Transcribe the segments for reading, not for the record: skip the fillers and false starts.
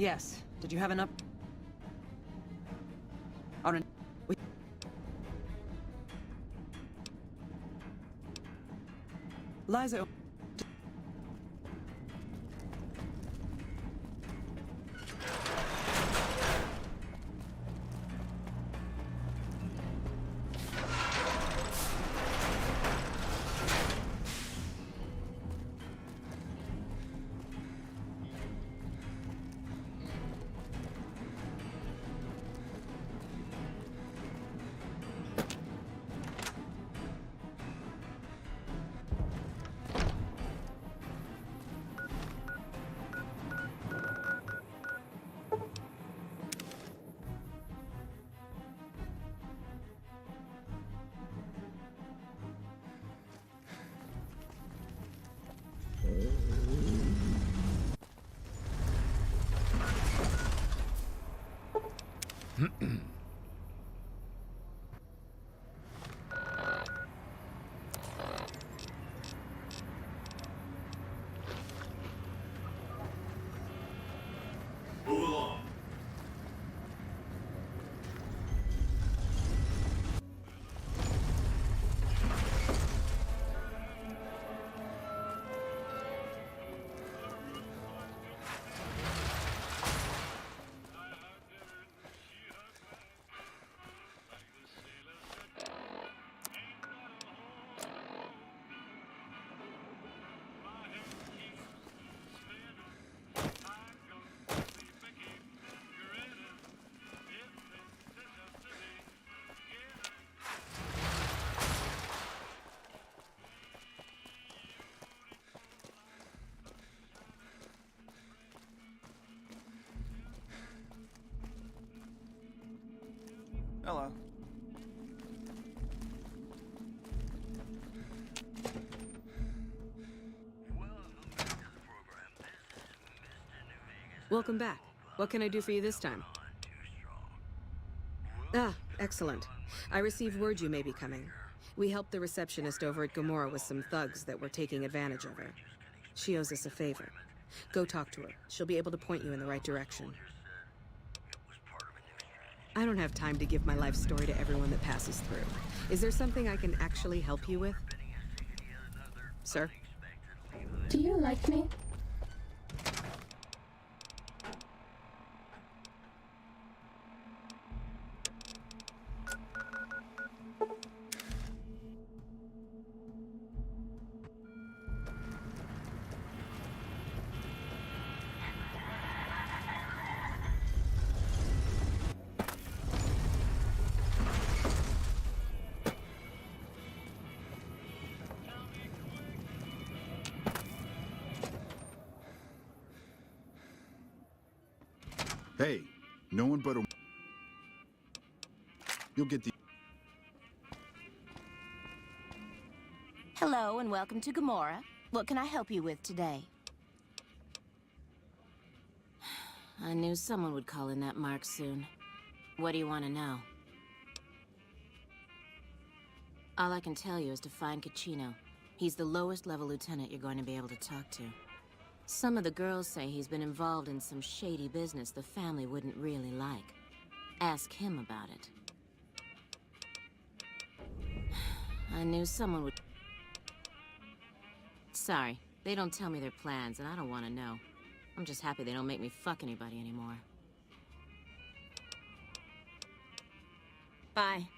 Yes. Did you have enough? Alright. Liza. Move along. Hello. Welcome back. What can I do for you this time? Ah, excellent. I received word you may be coming. We helped the receptionist over at Gamora with some thugs that were taking advantage of her. She owes us a favor. Go talk to her. She'll be able to point you in the right direction. I don't have time to give my life story to everyone that passes through. Is there something I can actually help you with? Sir? Do you like me? Hey, no one but a... You'll get the... Hello and welcome to Gamora. What can I help you with today? I knew someone would call in that mark soon. What do you want to know? All I can tell you is to find Caccino. He's the lowest level lieutenant you're going to be able to talk to. Some of the girls say he's been involved in some shady business the family wouldn't really like. Ask him about it. I knew someone would... Sorry, they don't tell me their plans, and I don't want to know. I'm just happy they don't make me fuck anybody anymore. Bye.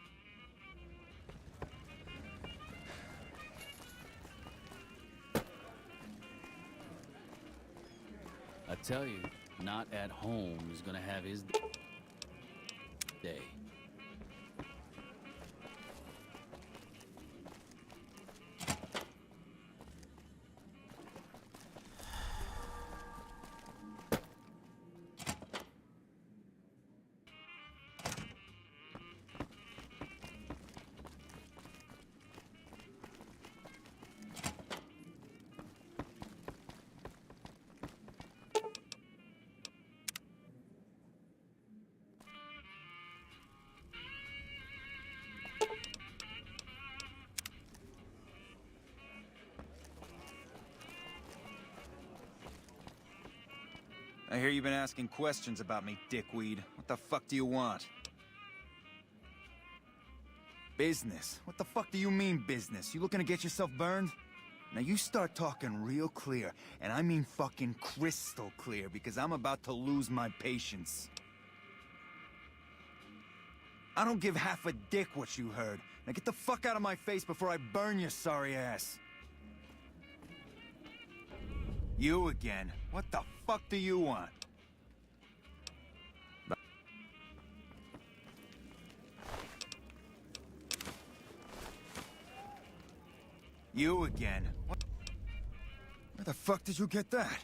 I tell you, not at home is gonna have his day. I hear you've been asking questions about me, dickweed. What the fuck do you want? Business? What the fuck do you mean, business? You looking to get yourself burned? Now you start talking real clear, and I mean fucking crystal clear, because I'm about to lose my patience. I don't give half a dick what you heard. Now get the fuck out of my face before I burn your sorry ass. You again? What the fuck do you want? You again? What? Where the fuck did you get that?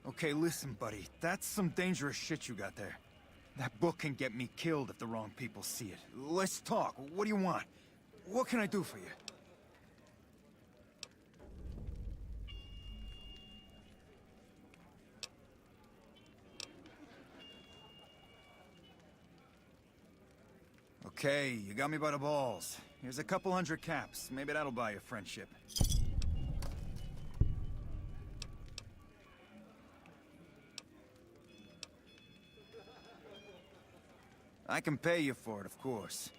Okay, listen, buddy. That's some dangerous shit you got there. That book can get me killed if the wrong people see it. Let's talk. What do you want? What can I do for you? Okay, you got me by the balls. Here's a couple hundred caps. Maybe that'll buy you friendship. I can pay you for it, of course.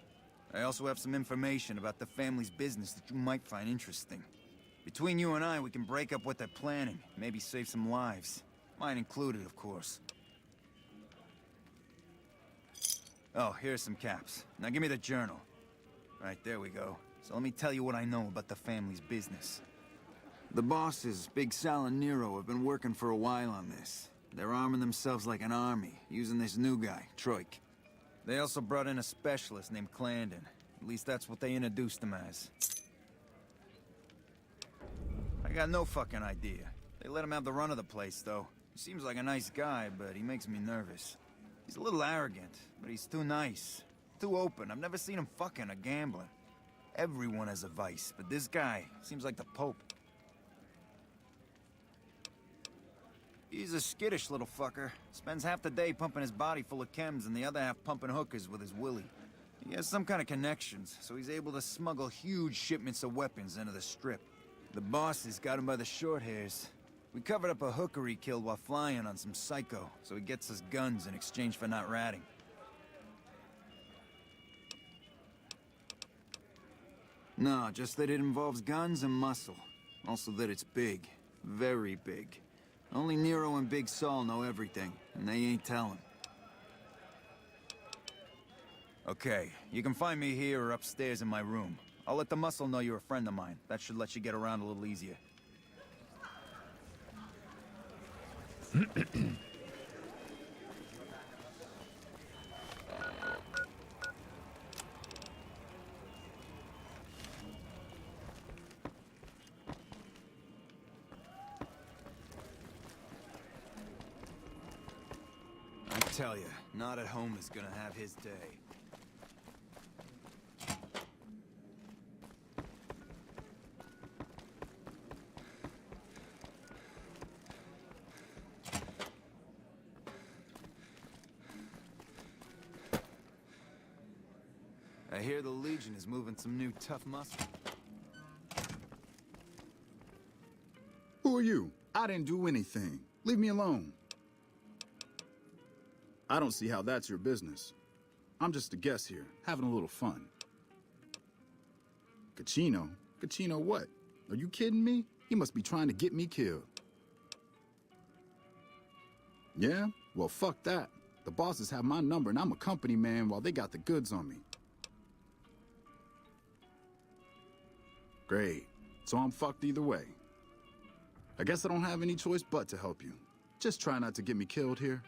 I also have some information about the family's business that you might find interesting. Between you and I, we can break up what they're planning, maybe save some lives. Mine included, of course. Oh, here's some caps. Now give me the journal. Right, there we go. So let me tell you what I know about the family's business. The bosses, Big Sal and Nero, have been working for a while on this. They're arming themselves like an army, using this new guy, Troik. They also brought in a specialist named Clarendon. At least that's what they introduced him as. I got no fucking idea. They let him have the run of the place, though. He seems like a nice guy, but he makes me nervous. He's a little arrogant, but he's too nice. Too open. I've never seen him fucking or gambling. Everyone has a vice, but this guy seems like the Pope. He's a skittish little fucker. Spends half the day pumping his body full of chems and the other half pumping hookers with his willy. He has some kind of connections, so he's able to smuggle huge shipments of weapons into the Strip. The bosses got him by the short hairs. We covered up a hooker he killed while flying on some psycho, so he gets us guns in exchange for not ratting. No, just that it involves guns and muscle. Also that it's big. Very big. Only Nero and Big Saul know everything, and they ain't telling. Okay, you can find me here or upstairs in my room. I'll let the muscle know you're a friend of mine. That should let you get around a little easier. I tell you, Not at Home is gonna have his day. I hear the Legion is moving some new tough muscle. Who are you? I didn't do anything. Leave me alone. I don't see how that's your business. I'm just a guest here, having a little fun. Cachino? Cachino what? Are you kidding me? He must be trying to get me killed. Yeah? Well, fuck that. The bosses have my number and I'm a company man while they got the goods on me. Great. So I'm fucked either way. I guess I don't have any choice but to help you. Just try not to get me killed here.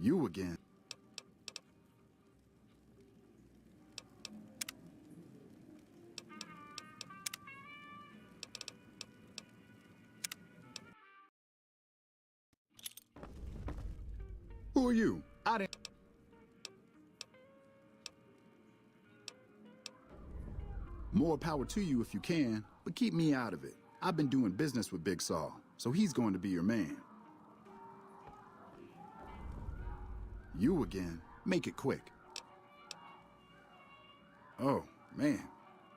You again. Who are you? I didn't... More power to you if you can, but keep me out of it. I've been doing business with Big Saul, so he's going to be your man. You again. Make it quick. Oh, man.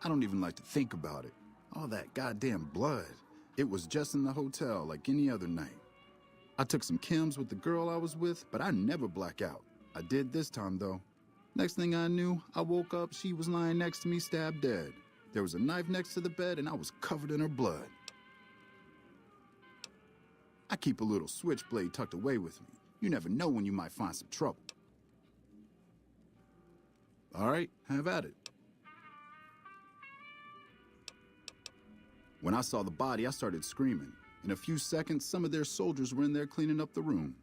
I don't even like to think about it. All that goddamn blood. It was just in the hotel like any other night. I took some chems with the girl I was with, but I never black out. I did this time, though. Next thing I knew, I woke up, she was lying next to me, stabbed dead. There was a knife next to the bed, and I was covered in her blood. I keep a little switchblade tucked away with me. You never know when you might find some trouble. All right, have at it. When I saw the body, I started screaming. In a few seconds, some of their soldiers were in there cleaning up the room.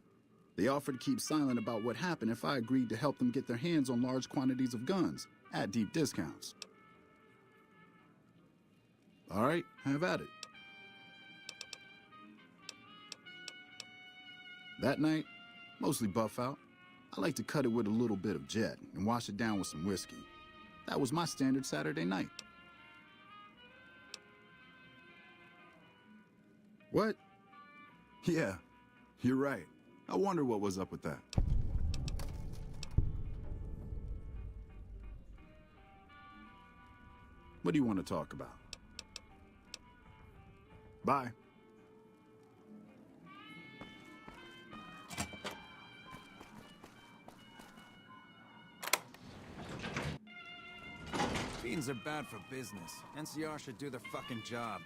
They offered to keep silent about what happened if I agreed to help them get their hands on large quantities of guns at deep discounts. All right, have at it. That night, mostly buff out, I like to cut it with a little bit of Jet and wash it down with some whiskey. That was my standard Saturday night. What? Yeah, you're right. I wonder what was up with that. What do you want to talk about? Bye. Fiends are bad for business. NCR should do their fucking job.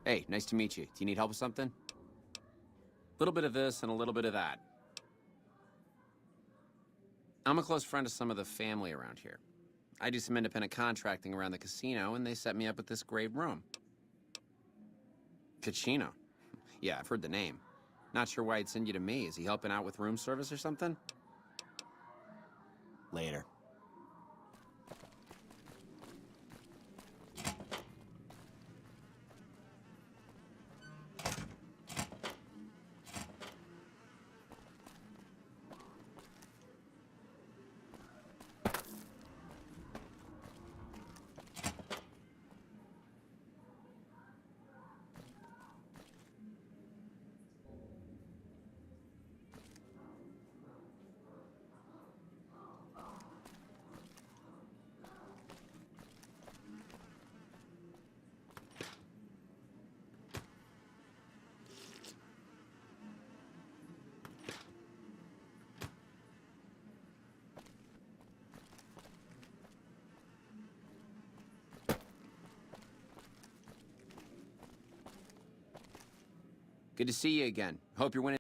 Hey, nice to meet you. Do you need help with something? A little bit of this and a little bit of that. I'm a close friend of some of the family around here. I do some independent contracting around the casino, and they set me up with this great room. Cachino. Yeah, I've heard the name. Not sure why he'd send you to me. Is he helping out with room service or something? Later. Good to see you again. Hope you're winning.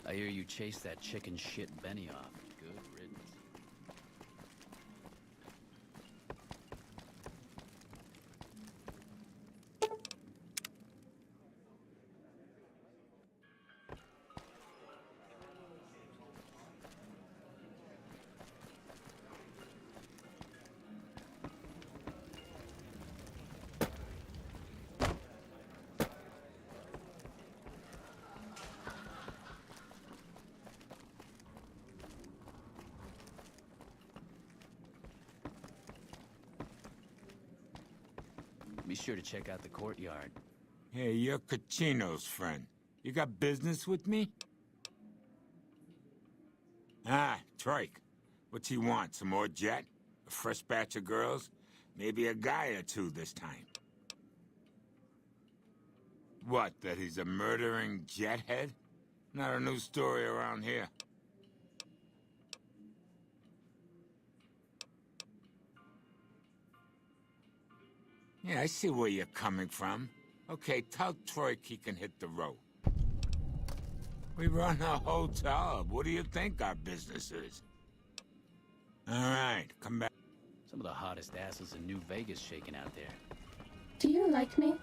I hear you chased that chicken shit Benny off. Good riddance. Be sure to check out the courtyard. Hey, you're Cachino's friend. You got business with me? Ah, Troik. What's he want? Some more jet? A fresh batch of girls? Maybe a guy or two this time. What, that he's a murdering jethead? Not a new story around here. Yeah, I see where you're coming from. Okay, tell Troik he can hit the road. We run a hotel. What do you think our business is? All right, come back. Some of the hottest asses in New Vegas shaking out there. Do you like me?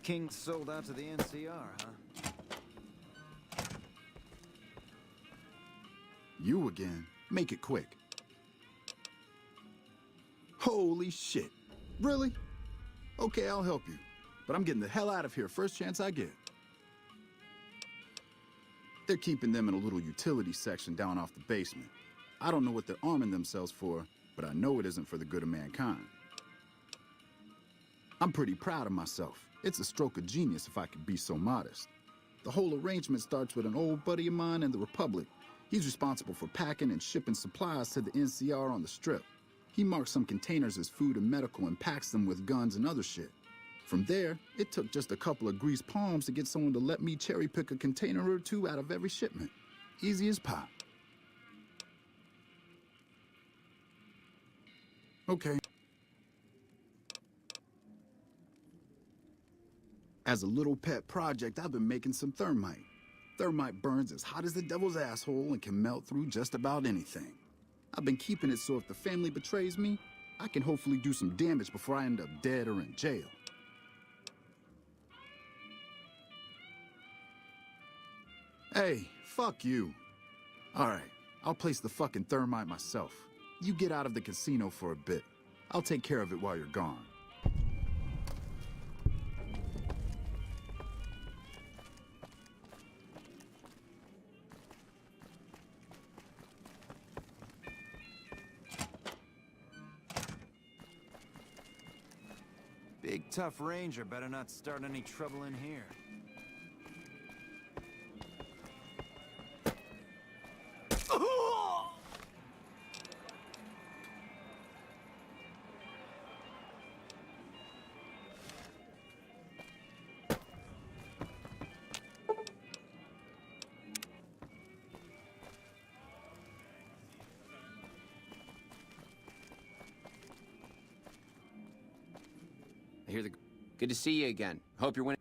King sold out to the NCR, huh? You again? Make it quick. Holy shit. Really? Okay, I'll help you. But I'm getting the hell out of here first chance I get. They're keeping them in a little utility section down off the basement. I don't know what they're arming themselves for, but I know it isn't for the good of mankind. I'm pretty proud of myself. It's a stroke of genius if I could be so modest. The whole arrangement starts with an old buddy of mine in the Republic. He's responsible for packing and shipping supplies to the NCR on the Strip. He marks some containers as food and medical and packs them with guns and other shit. From there, it took just a couple of greased palms to get someone to let me cherry pick a container or two out of every shipment. Easy as pie. Okay. As a little pet project, I've been making some thermite. Thermite burns as hot as the devil's asshole and can melt through just about anything. I've been keeping it so if the family betrays me, I can hopefully do some damage before I end up dead or in jail. Hey, fuck you. All right, I'll place the fucking thermite myself. You get out of the casino for a bit. I'll take care of it while you're gone. Big tough ranger better not start any trouble in here. I hear the... Good to see you again. Hope you're winning.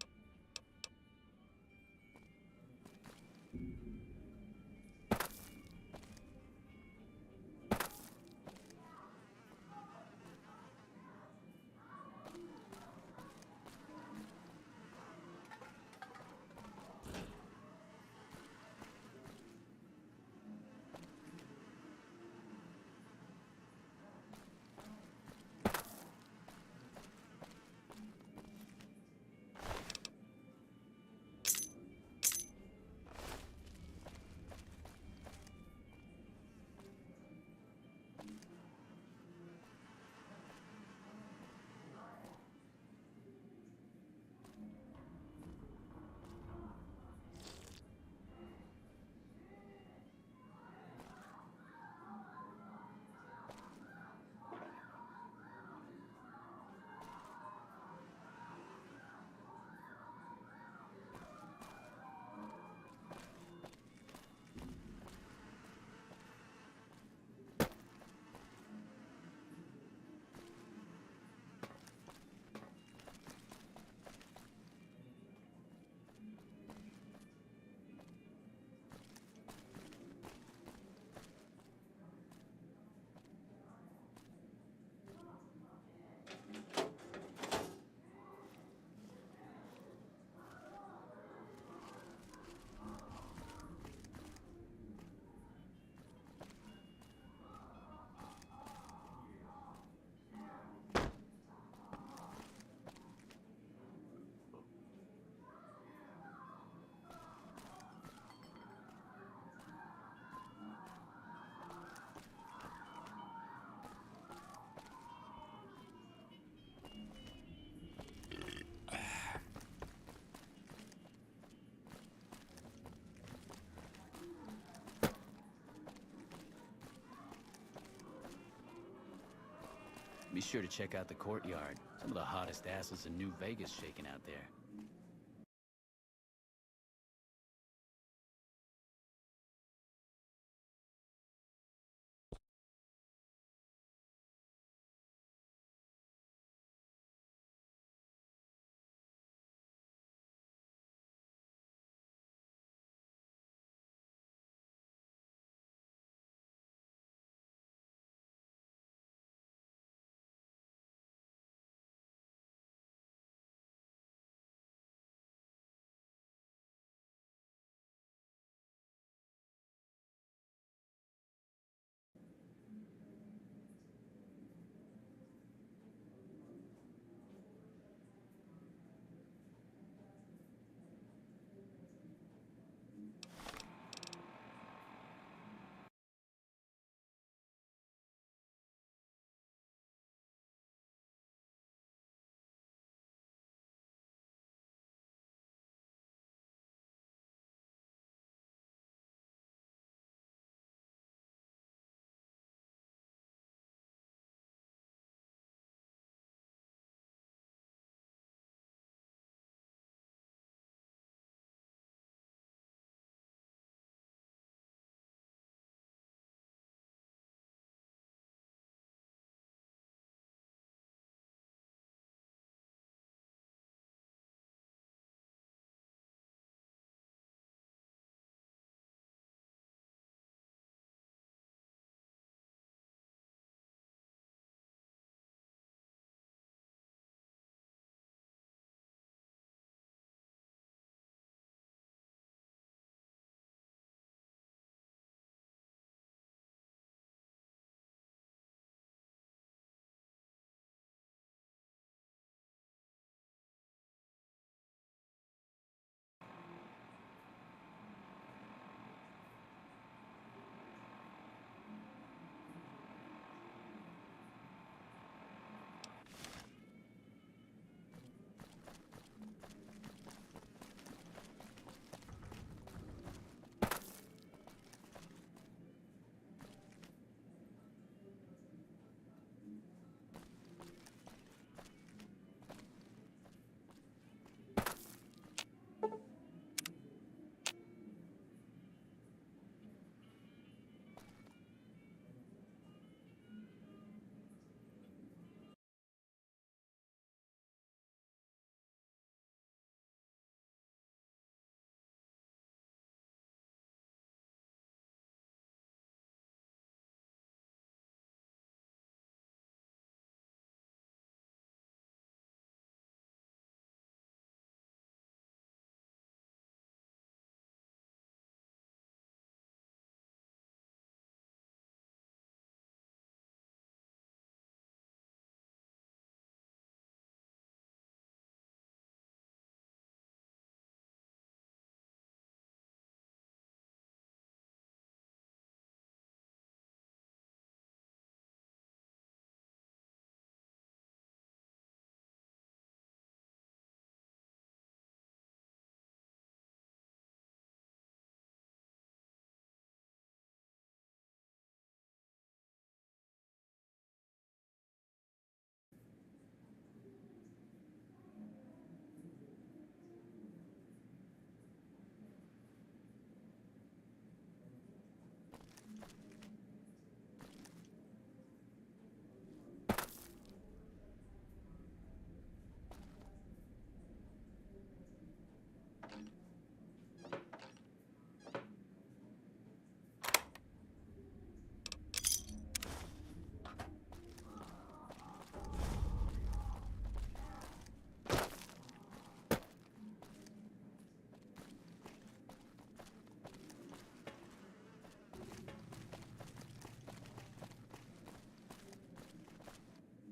Be sure to check out the courtyard. Some of the hottest asses in New Vegas shaking out there.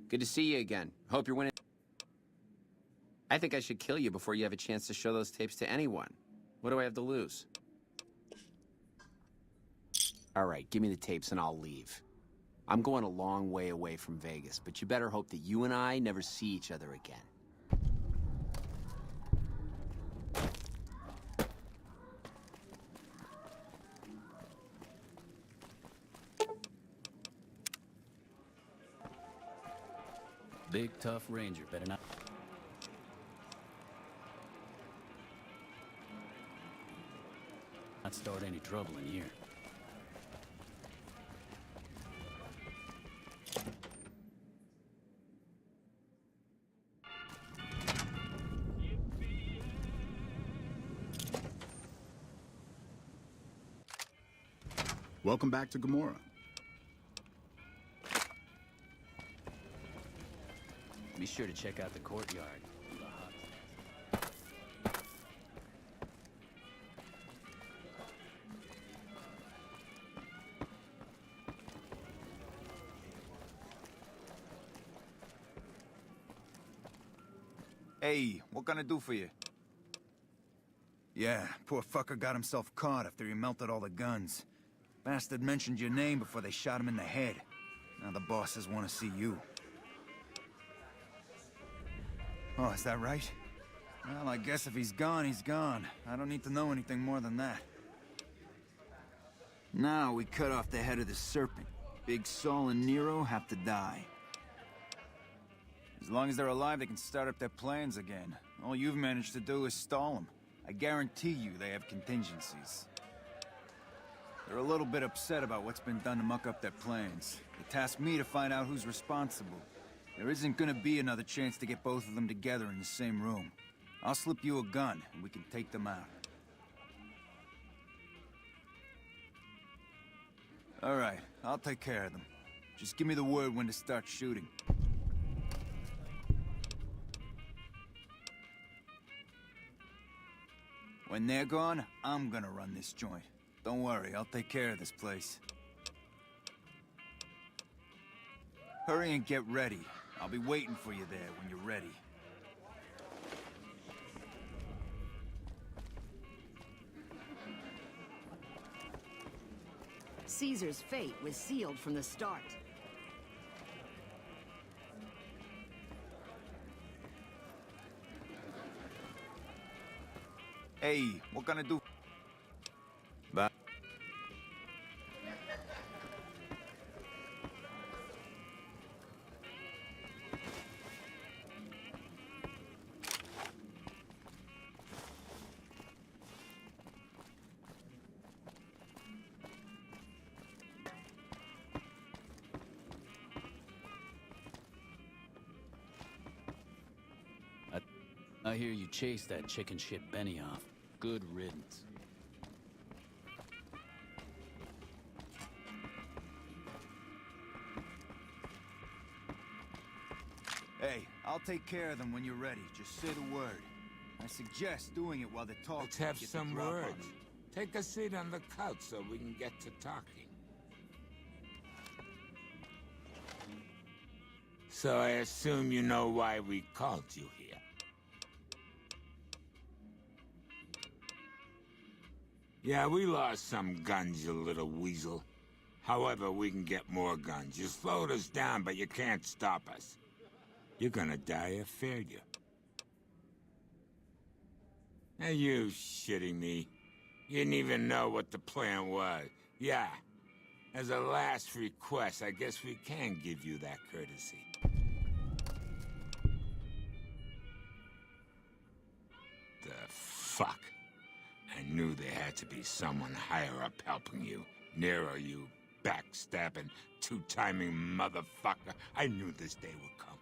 Good to see you again. Hope you're winning. I think I should kill you before you have a chance to show those tapes to anyone. What do I have to lose? All right, give me the tapes and I'll leave. I'm going a long way away from Vegas, but you better hope that you and I never see each other again. Big tough ranger. Better not start any trouble in here. Welcome back to Gomorrah. Be sure to check out the courtyard. Hey, what can I do for you? Yeah, poor fucker got himself caught after he melted all the guns. Bastard mentioned your name before they shot him in the head. Now the bosses want to see you. Oh, is that right? Well, I guess if he's gone, he's gone. I don't need to know anything more than that. Now we cut off the head of the serpent. Big Saul and Nero have to die. As long as they're alive, they can start up their plans again. All you've managed to do is stall them. I guarantee you they have contingencies. They're a little bit upset about what's been done to muck up their plans. They tasked me to find out who's responsible. There isn't gonna be another chance to get both of them together in the same room. I'll slip you a gun, and we can take them out. All right, I'll take care of them. Just give me the word when to start shooting. When they're gone, I'm gonna run this joint. Don't worry, I'll take care of this place. Hurry and get ready. I'll be waiting for you there when you're ready. Caesar's fate was sealed from the start. Hey, what can I do? Bye. I hear you chased that chicken shit Benny off. Good riddance. Hey, I'll take care of them when you're ready. Just say the word. I suggest doing it while they're talking. Let's have Get the some drop on words. them. Take a seat on the couch so we can get to talking. So I assume you know why we called you here. Yeah, we lost some guns, you little weasel. However, we can get more guns. You slowed us down, but you can't stop us. You're gonna die of failure. Are you shitting me? You didn't even know what the plan was. Yeah. As a last request, I guess we can give you that courtesy. The fuck? I knew there had to be someone higher up helping you. Nero, you backstabbing, two-timing motherfucker. I knew this day would come.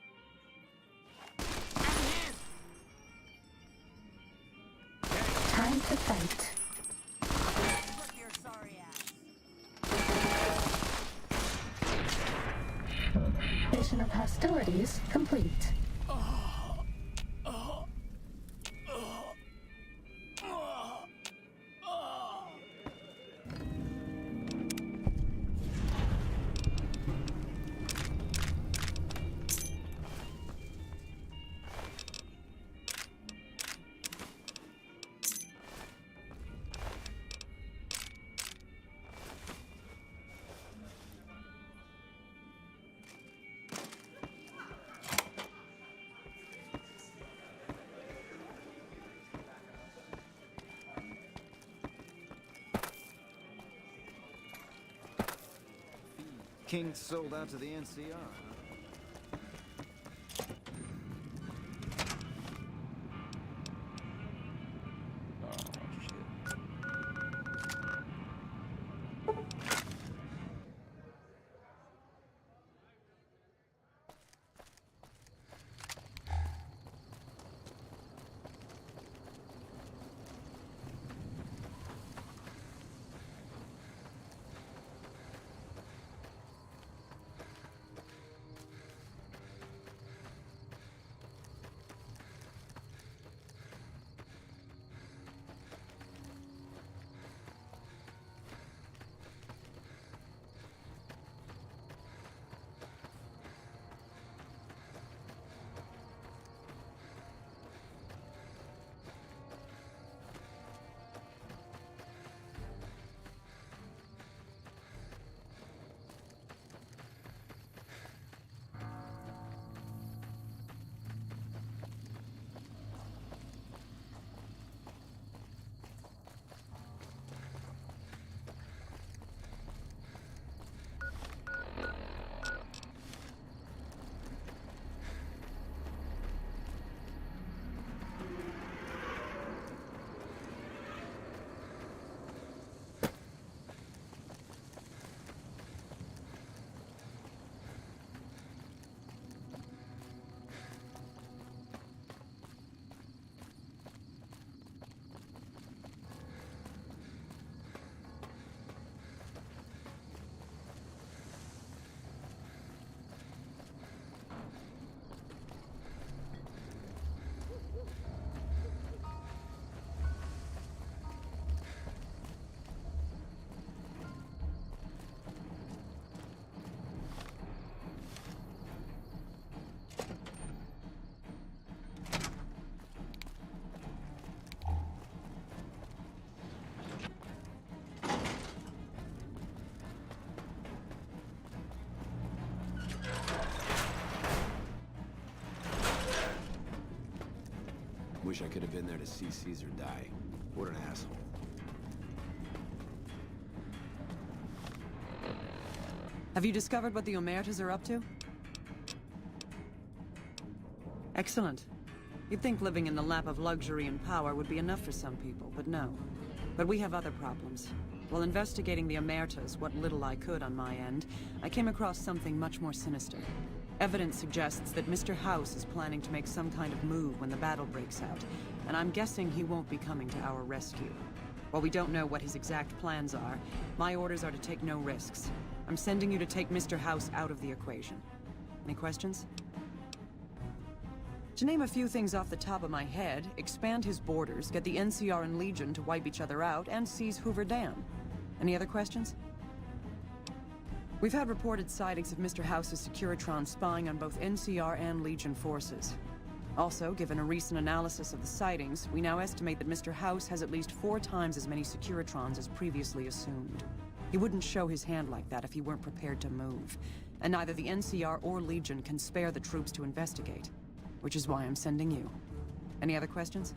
Time to fight. Your sorry ass. Vision of hostilities complete. King sold out to the NCR. wish I could have been there to see Caesar die. What an asshole. Have you discovered what the Omertas are up to? Excellent. You'd think living in the lap of luxury and power would be enough for some people, but no. But we have other problems. While investigating the Omertas, what little I could on my end, I came across something much more sinister. Evidence suggests that Mr. House is planning to make some kind of move when the battle breaks out, and I'm guessing he won't be coming to our rescue. While we don't know what his exact plans are, my orders are to take no risks. I'm sending you to take Mr. House out of the equation. Any questions? To name a few things off the top of my head, expand his borders, get the NCR and Legion to wipe each other out, and seize Hoover Dam. Any other questions? We've had reported sightings of Mr. House's Securitron spying on both NCR and Legion forces. Also, given a recent analysis of the sightings, we now estimate that Mr. House has at least 4 times as many Securitrons as previously assumed. He wouldn't show his hand like that if he weren't prepared to move. And neither the NCR or Legion can spare the troops to investigate. Which is why I'm sending you. Any other questions?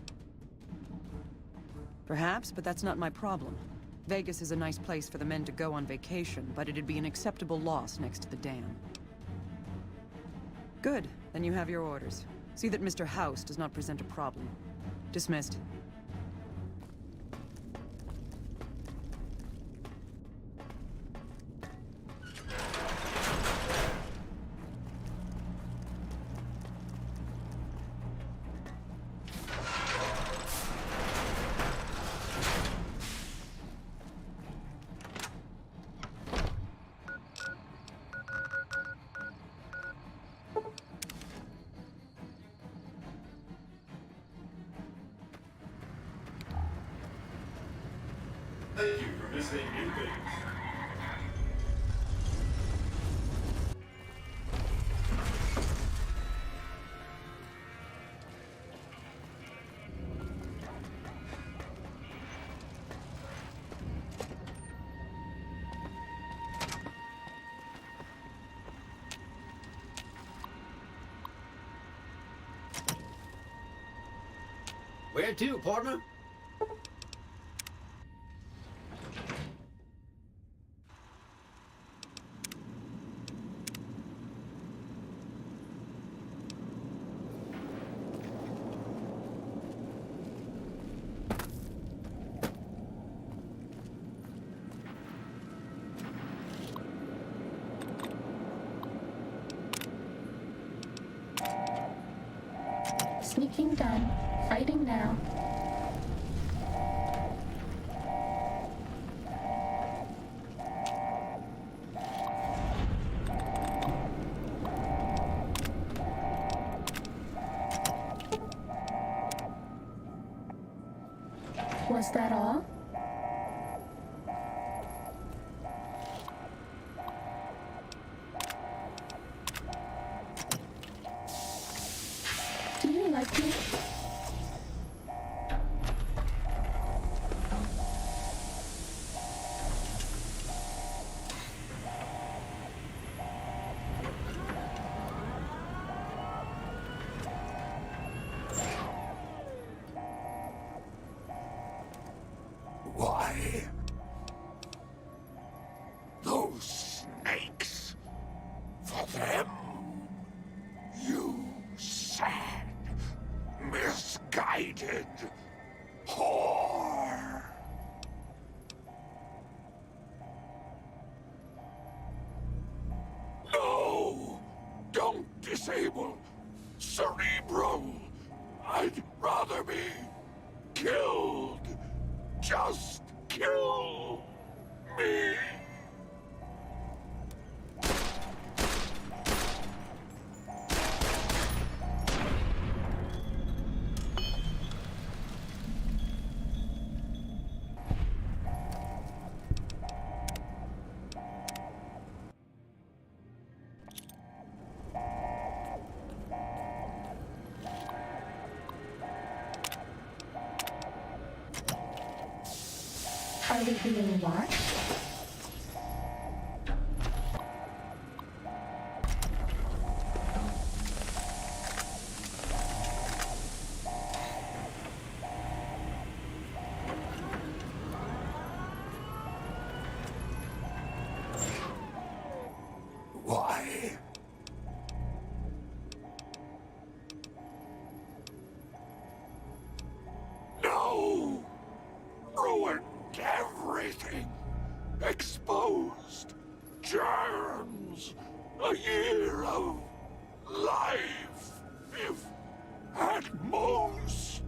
Perhaps, but that's not my problem. Vegas is a nice place for the men to go on vacation, but it'd be an acceptable loss next to the dam. Good, then you have your orders. See that Mr. House does not present a problem. Dismissed. Thank you for visiting New Vegas. Where to, partner? Sneaking done. Fighting now. Was that all? Do you like me? Why? Those snakes. For them. You sad, misguided whore. No! Don't disable Cerebro. I'd rather be killed. Just kill me. Are we being watched? Exposed. Germs. A year of life, if at most.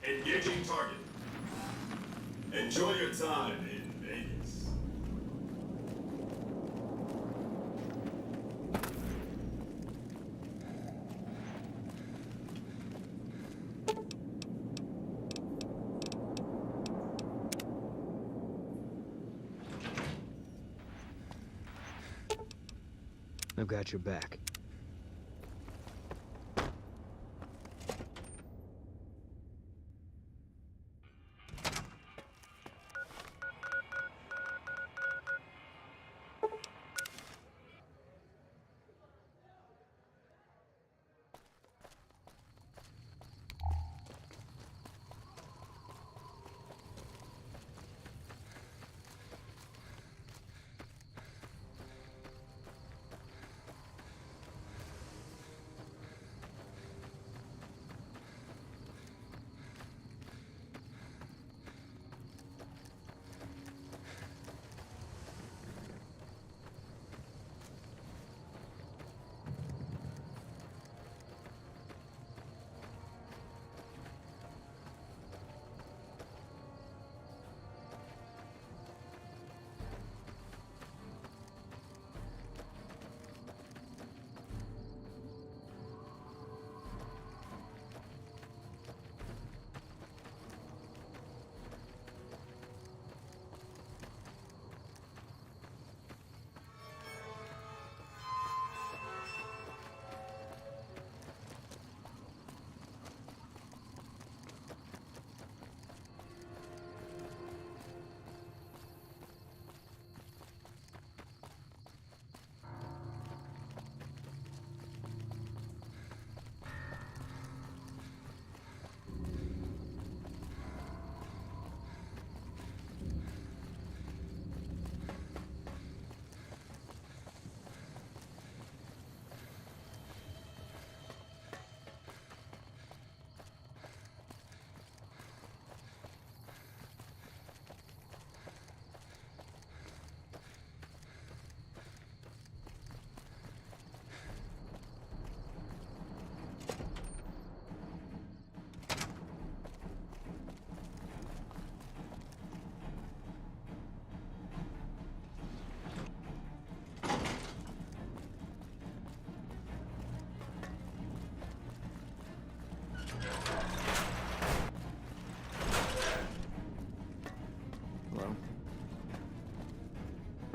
Engaging target. Enjoy your time in Vegas. I've got your back.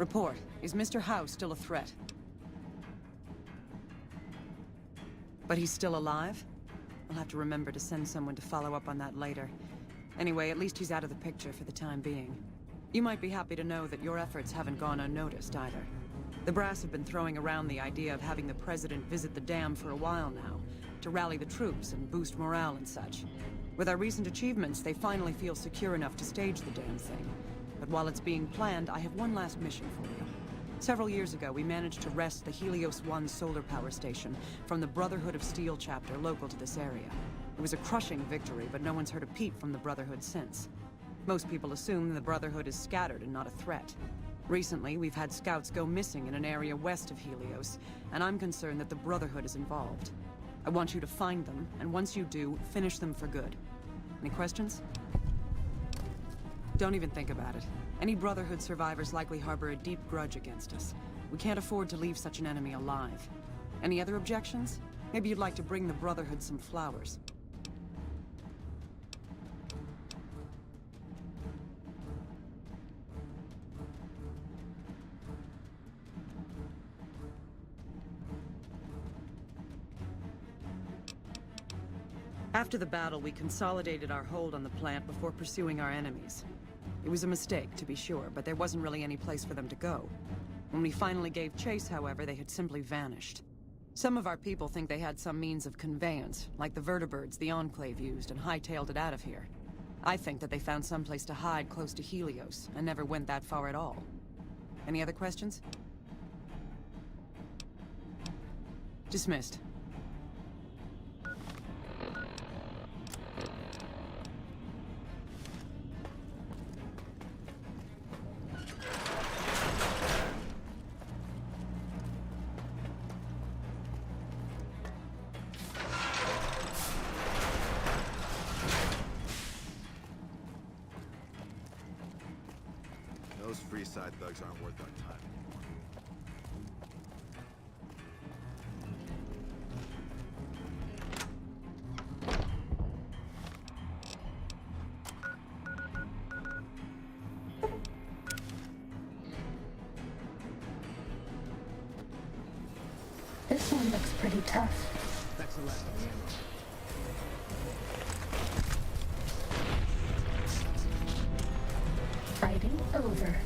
Report. Is Mr. Howe still a threat? But he's still alive? I'll have to remember to send someone to follow up on that later. Anyway, at least he's out of the picture for the time being. You might be happy to know that your efforts haven't gone unnoticed either. The brass have been throwing around the idea of having the president visit the dam for a while now, to rally the troops and boost morale and such. With our recent achievements, they finally feel secure enough to stage the damn thing. But while it's being planned, I have one last mission for you. Several years ago, we managed to wrest the Helios 1 solar power station from the Brotherhood of Steel chapter local to this area. It was a crushing victory, but no one's heard a peep from the Brotherhood since. Most people assume the Brotherhood is scattered and not a threat. Recently, we've had scouts go missing in an area west of Helios, and I'm concerned that the Brotherhood is involved. I want you to find them, and once you do, finish them for good. Any questions? Don't even think about it. Any Brotherhood survivors likely harbor a deep grudge against us. We can't afford to leave such an enemy alive. Any other objections? Maybe you'd like to bring the Brotherhood some flowers. After the battle, we consolidated our hold on the plant before pursuing our enemies. It was a mistake, to be sure, but there wasn't really any place for them to go. When we finally gave chase, however, they had simply vanished. Some of our people think they had some means of conveyance, like the vertibirds the Enclave used, and hightailed it out of here. I think that they found some place to hide close to Helios, and never went that far at all. Any other questions? Dismissed. Those Freeside thugs aren't worth our time anymore. This one looks pretty tough. That's the last of the ammo. Fighting over.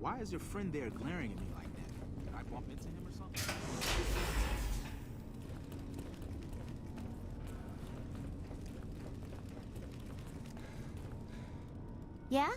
Why is your friend there glaring at me like that? Did I bump into him or something? Yeah?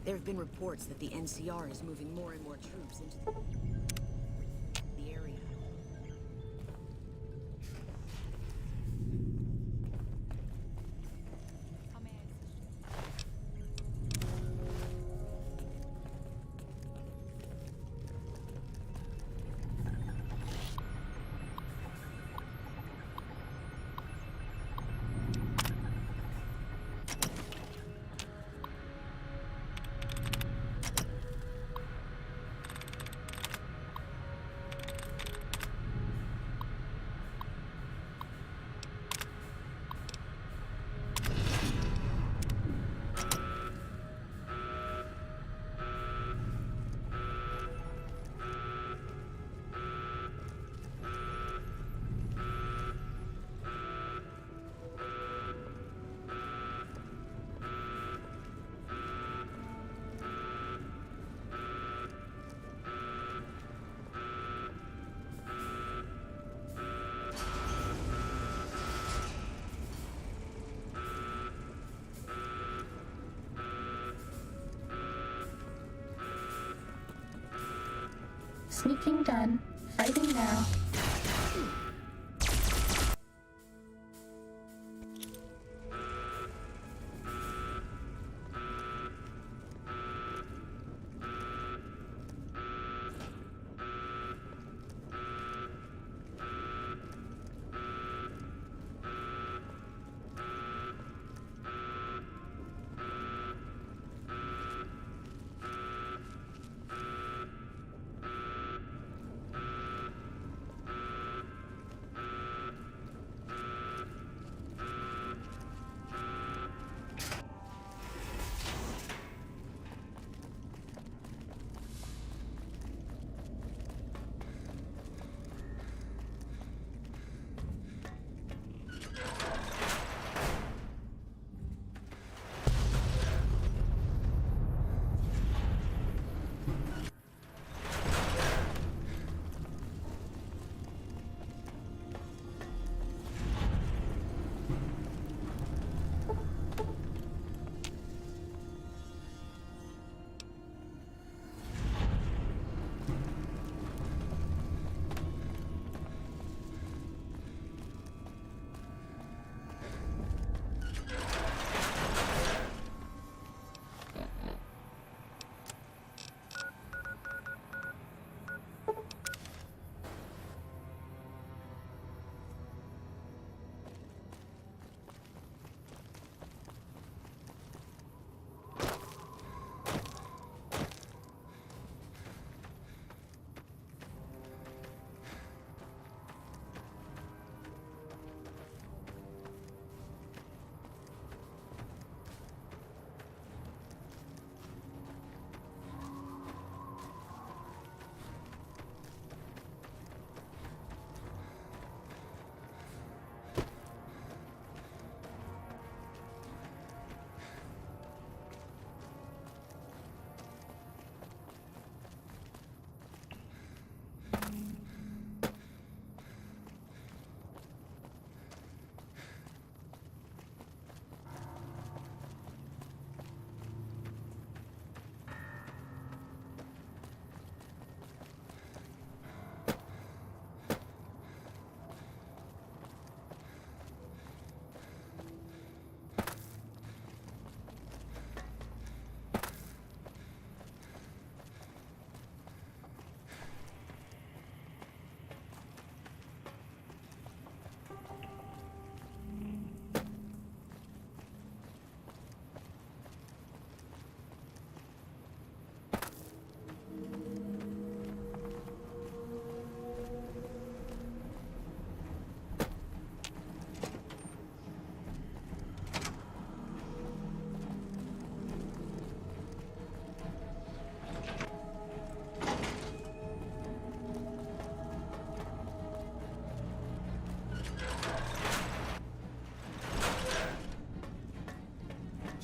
There have been reports that the NCR is moving more and more troops into the area. Sneaking done. Fighting now.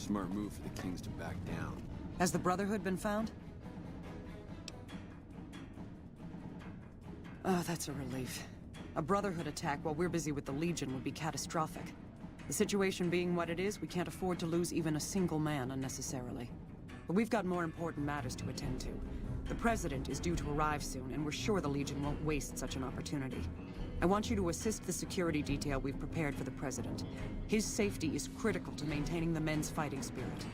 Smart move for the Kings to back down. Has the Brotherhood been found? Oh, that's a relief. A Brotherhood attack while we're busy with the Legion would be catastrophic. The situation being what it is, we can't afford to lose even a single man unnecessarily. But we've got more important matters to attend to. The President is due to arrive soon, and we're sure the Legion won't waste such an opportunity. I want you to assist the security detail we've prepared for the President. His safety is critical to maintaining the men's fighting spirit.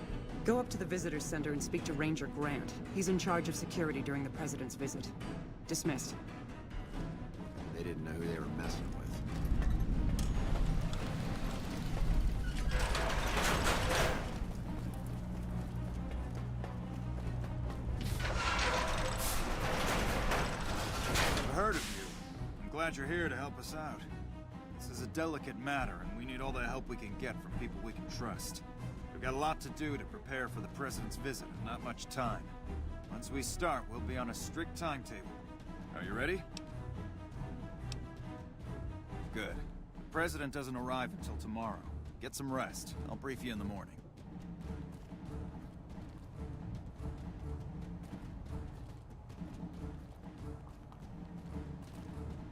Go up to the Visitor Center and speak to Ranger Grant. He's in charge of security during the President's visit. Dismissed. They didn't know who they were messing with. I've heard of you. I'm glad you're here to help us out. This is a delicate matter, and we need all the help we can get from people we can trust. We've got a lot to do to prepare for the President's visit, and not much time. Once we start, we'll be on a strict timetable. Are you ready? Good. The President doesn't arrive until tomorrow. Get some rest. I'll brief you in the morning.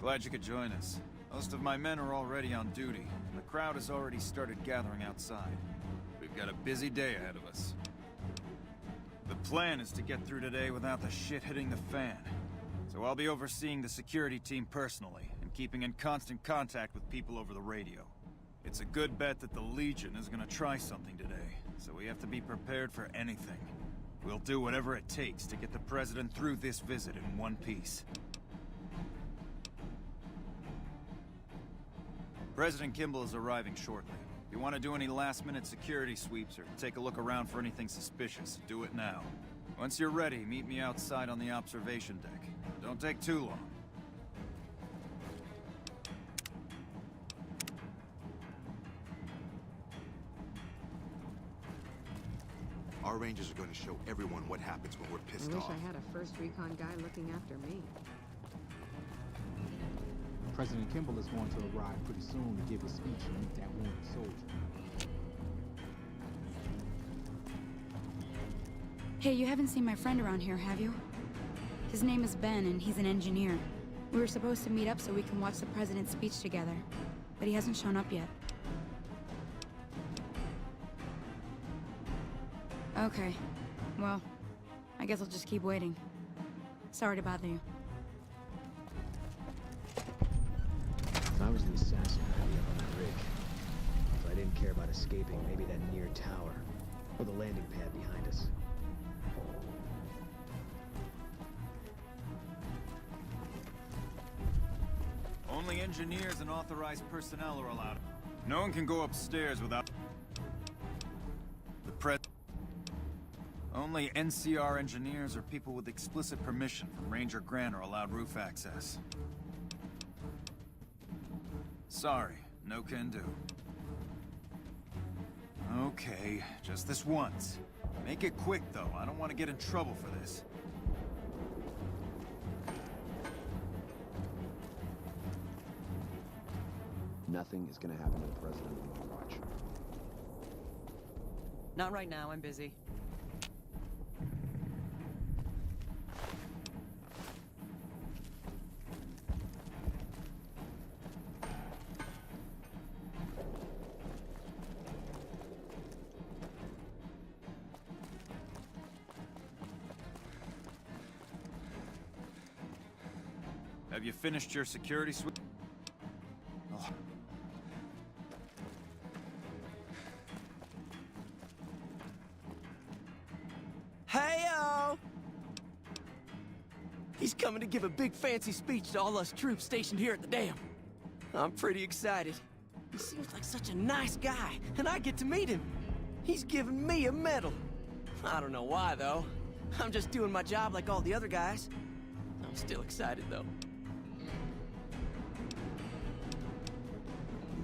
Glad you could join us. Most of my men are already on duty. The crowd has already started gathering outside. We've got a busy day ahead of us. The plan is to get through today without the shit hitting the fan. So I'll be overseeing the security team personally, and keeping in constant contact with people over the radio. It's a good bet that the Legion is gonna try something today, so we have to be prepared for anything. We'll do whatever it takes to get the President through this visit in one piece. President Kimball is arriving shortly. If you want to do any last-minute security sweeps or take a look around for anything suspicious, do it now. Once you're ready, meet me outside on the observation deck. Don't take too long. Our Rangers are going to show everyone what happens when we're pissed I wish off. I had a first recon guy looking after me. President Kimball is going to arrive pretty soon to give his speech and meet that wounded soldier. Hey, you haven't seen my friend around here, have you? His name is Ben, and he's an engineer. We were supposed to meet up so we can watch the President's speech together, but he hasn't shown up yet. Okay. Well, I guess I'll just keep waiting. Sorry to bother you. If I was the assassin, I'd be up on that ridge. If I didn't care about escaping, maybe that near tower, or the landing pad behind us. Only engineers and authorized personnel are allowed. No one can go upstairs without the Only NCR engineers or people with explicit permission from Ranger Grant are allowed roof access. Sorry, no can do. Okay, just this once. Make it quick, though. I don't want to get in trouble for this. Nothing is going to happen to the President on my watch. Not right now, I'm busy. Have you finished your security sweep? Oh. Hey-o! He's coming to give a big fancy speech to all us troops stationed here at the dam. I'm pretty excited. He seems like such a nice guy, and I get to meet him. He's giving me a medal. I don't know why, though. I'm just doing my job like all the other guys. I'm still excited, though.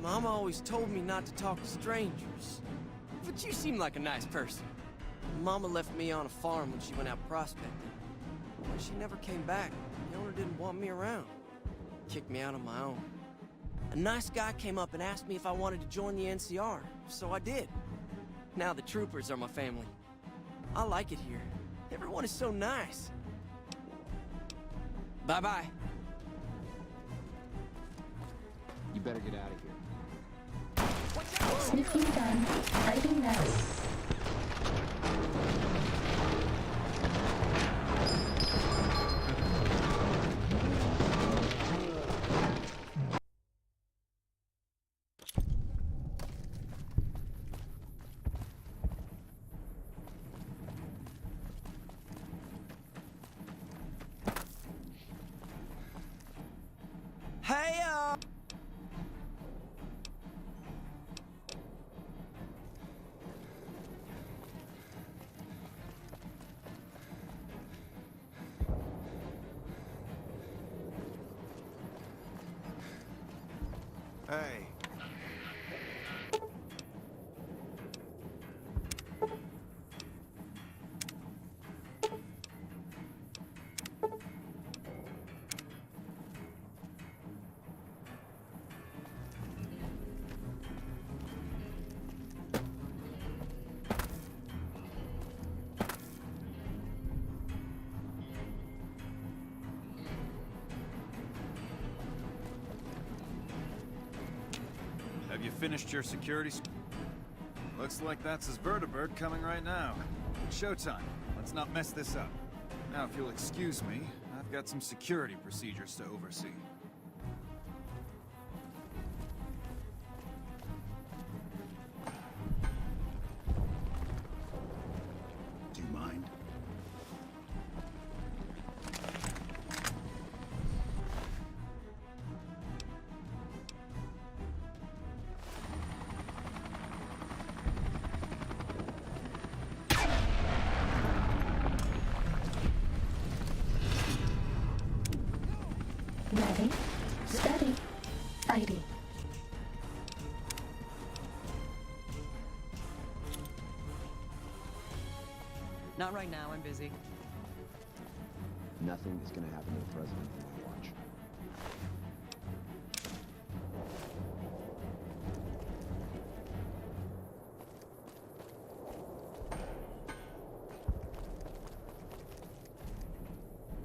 Mama always told me not to talk to strangers. But you seem like a nice person. Mama left me on a farm when she went out prospecting. When she never came back, the owner didn't want me around. Kicked me out on my own. A nice guy came up and asked me if I wanted to join the NCR, so I did. Now the troopers are my family. I like it here. Everyone is so nice. Bye-bye. You better get out of here. Sneaking done. Fighting now. Hey, Hey. Have you finished your security? Looks like that's his vertibird coming right now. Showtime. Let's not mess this up. Now, if you'll excuse me, I've got some security procedures to oversee. Do you mind? Ready, steady, fighting. Not right now, I'm busy. Nothing is going to happen to the president on my watch.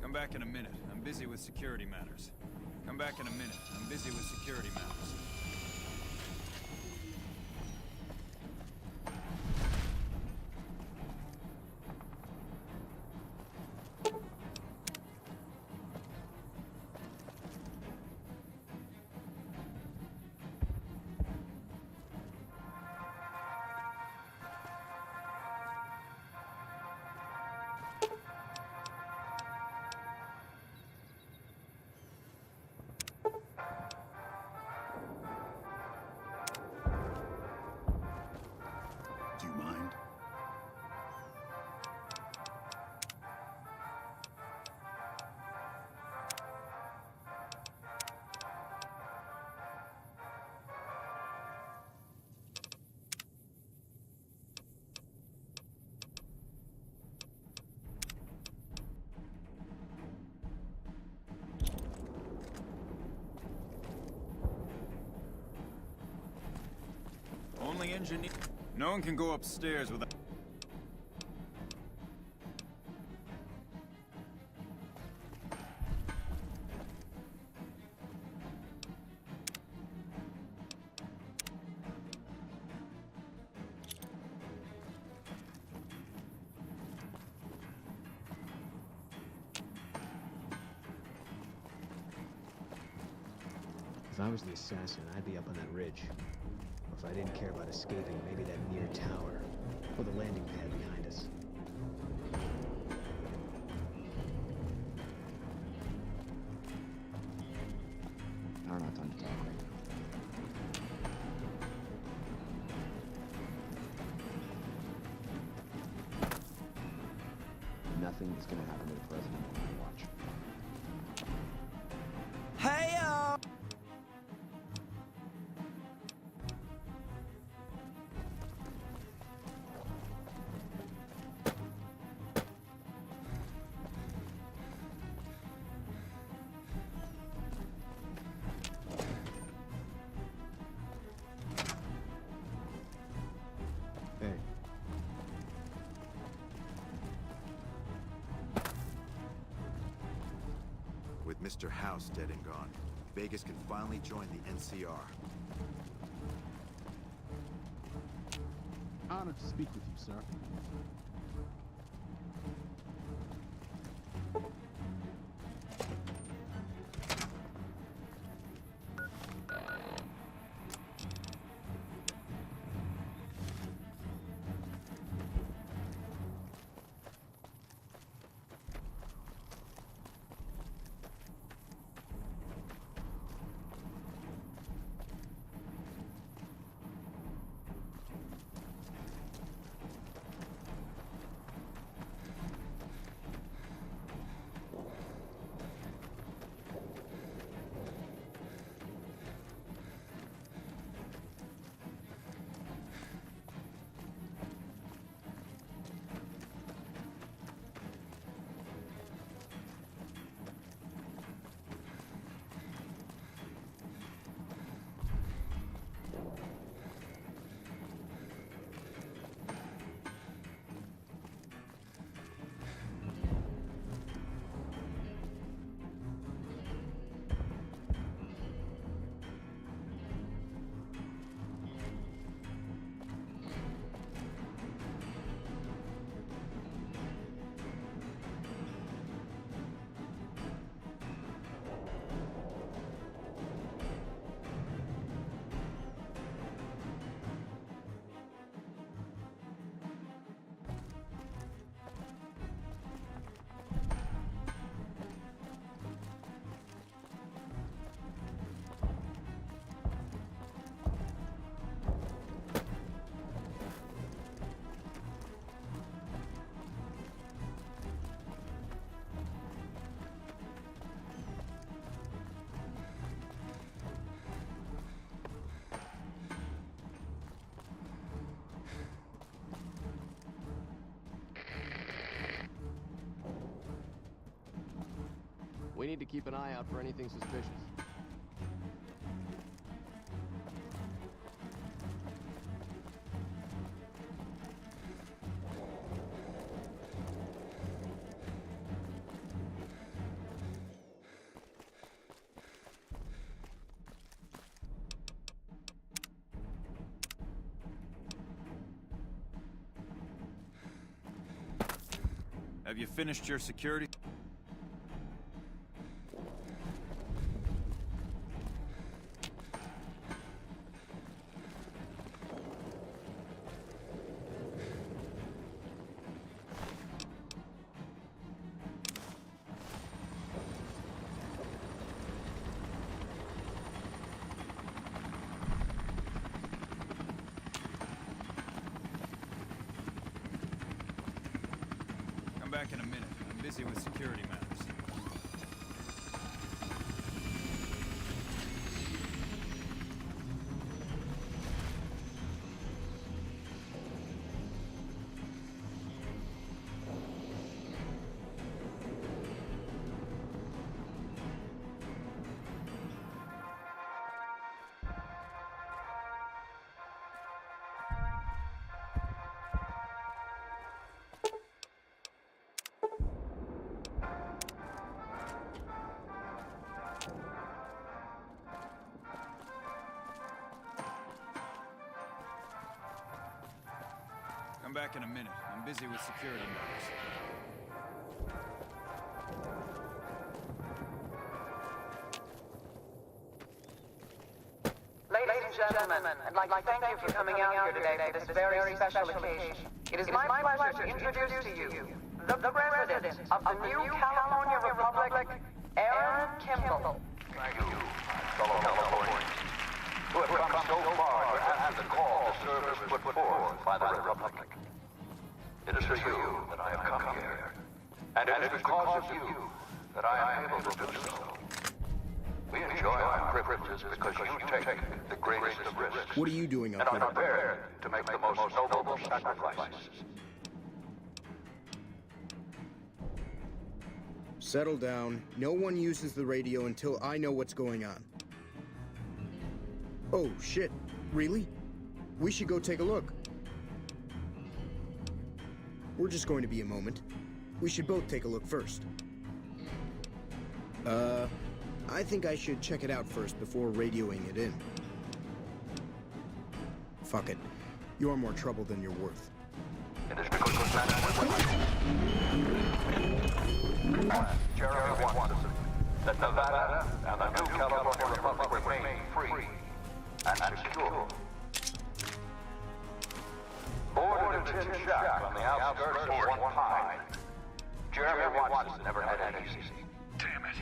Come back in a minute. I'm busy with security matters. Come back in a minute. I'm busy with security matters. Do you mind? Only engineer. No one can go upstairs without. If I was the assassin, I'd be up on that ridge. If I didn't care about escaping, maybe that near tower, or the landing pad behind us. I don't have time to talk right now. Nothing is going to happen to the president on my watch. hey, Hey, With Mr. House dead and gone, Vegas can finally join the NCR. Honored to speak with you, sir. We need to keep an eye out for anything suspicious. Have you finished your security? Come back in a minute. I'm busy with security matters. Come back in a minute. I'm busy with security matters. Ladies and gentlemen, I'd like to thank you for coming out here today for this very special occasion. It is my pleasure to introduce to you the President of the new California Republic, Aaron Kimball. Thank you, fellow Californians, who have come so far to answer the call to service put forth by the Republic. It is for you that I have come here, and it is because of you that I am able to do so. We enjoy our privileges because you take the greatest of risks. What are you doing up and here? are prepared to make the most noble sacrifices. Settle down. No one uses the radio until I know what's going on. Oh, shit. Really? We should go take a look. We're just going to be a moment. We should both take a look first. I think I should check it out first before radioing it in. Fuck it. You're more trouble than you're worth. It is because of that Jeremy wants us that Nevada and the new California Republic remain free and secure. Born in a tin shack on the outskirts of One Pine, Jeremy Watson never had it easy. Damn it.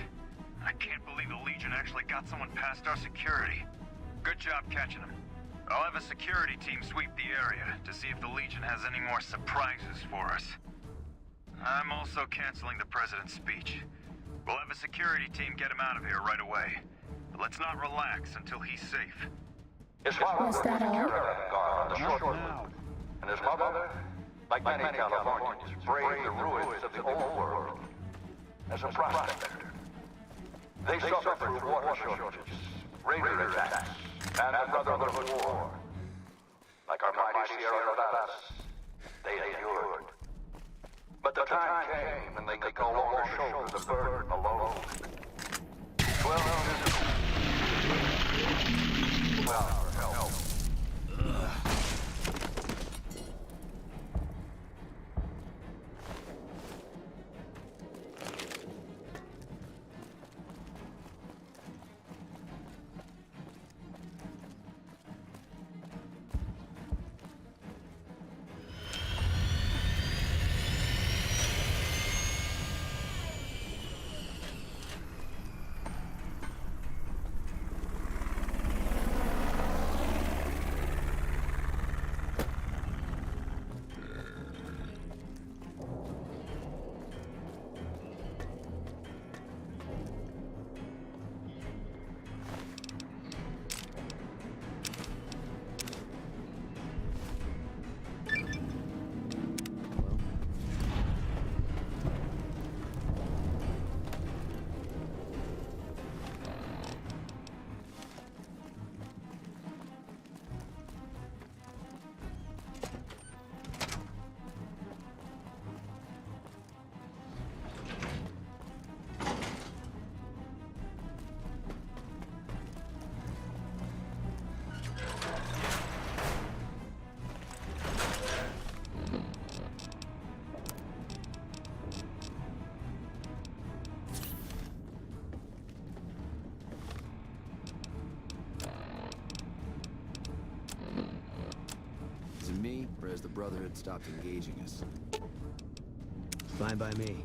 I can't believe the Legion actually got someone past our security. Good job catching them. I'll have a security team sweep the area to see if the Legion has any more surprises for us. I'm also canceling the President's speech. We'll have a security team get him out of here right away. But let's not relax until he's safe. His father was a security guard on the short route. And his mother, like many Californians, braved the ruins of the old world as a prospector. They suffered through water shortages, raider attacks, and the Brotherhood War. Like our mighty Sierra Nevadas, they endured. But the time came when they could no longer shoulder the burden alone. 12 years ago, well, for help. Me, or has the Brotherhood stopped engaging us? Fine by me.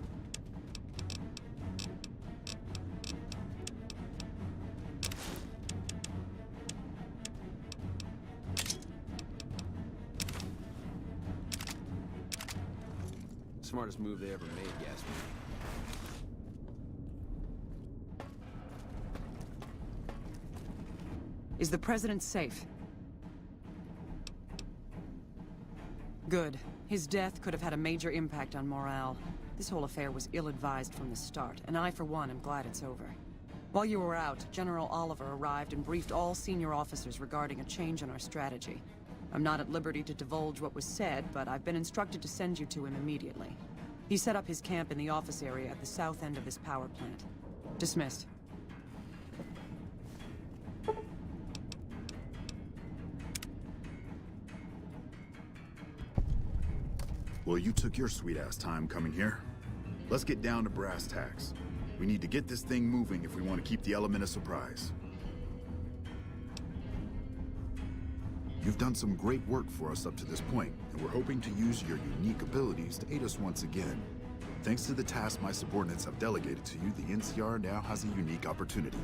Smartest move they ever made, Gatsby. Is the president safe? Good. His death could have had a major impact on morale. This whole affair was ill-advised from the start, and I, for one, am glad it's over. While you were out, General Oliver arrived and briefed all senior officers regarding a change in our strategy. I'm not at liberty to divulge what was said, but I've been instructed to send you to him immediately. He set up his camp in the office area at the south end of this power plant. Dismissed. Well, you took your sweet-ass time coming here. Let's get down to brass tacks. We need to get this thing moving if we want to keep the element of surprise. You've done some great work for us up to this point, and we're hoping to use your unique abilities to aid us once again. Thanks to the task my subordinates have delegated to you, the NCR now has a unique opportunity.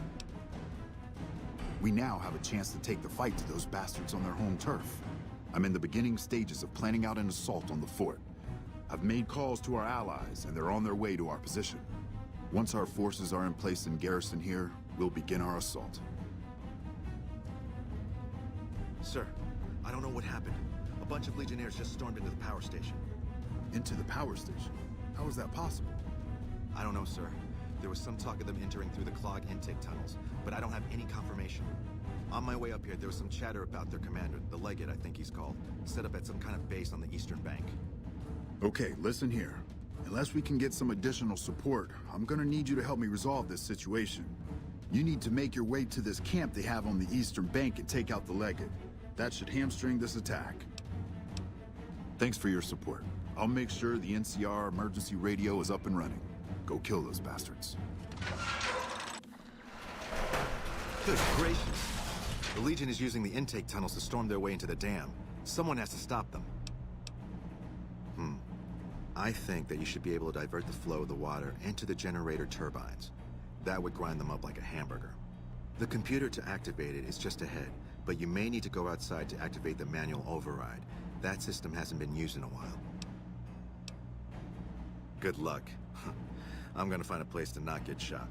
We now have a chance to take the fight to those bastards on their home turf. I'm in the beginning stages of planning out an assault on the fort. I've made calls to our allies, and they're on their way to our position. Once our forces are in place in garrison here, we'll begin our assault. Sir, I don't know what happened. A bunch of Legionnaires just stormed into the power station. Into the power station? How is that possible? I don't know, sir. There was some talk of them entering through the clogged intake tunnels, but I don't have any confirmation. On my way up here, there was some chatter about their commander, the Legate, I think he's called, set up at some kind of base on the eastern bank. Okay, listen here. Unless we can get some additional support, I'm gonna need you to help me resolve this situation. You need to make your way to this camp they have on the eastern bank and take out the Legate. That should hamstring this attack. Thanks for your support. I'll make sure the NCR emergency radio is up and running. Go kill those bastards. Good gracious. The Legion is using the intake tunnels to storm their way into the dam. Someone has to stop them. I think that you should be able to divert the flow of the water into the generator turbines. That would grind them up like a hamburger. The computer to activate it is just ahead, but you may need to go outside to activate the manual override. That system hasn't been used in a while. Good luck. I'm gonna find a place to not get shot.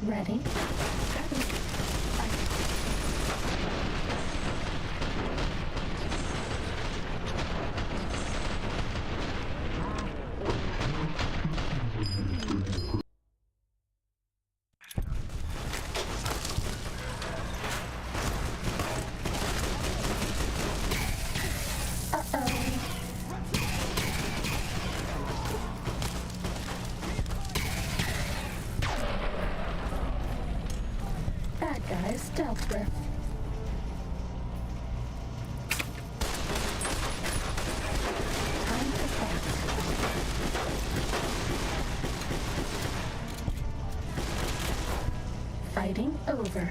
Ready? Bad guys, stealth rift. Time to fight. Fighting over.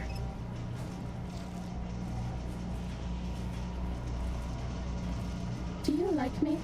Do you like me?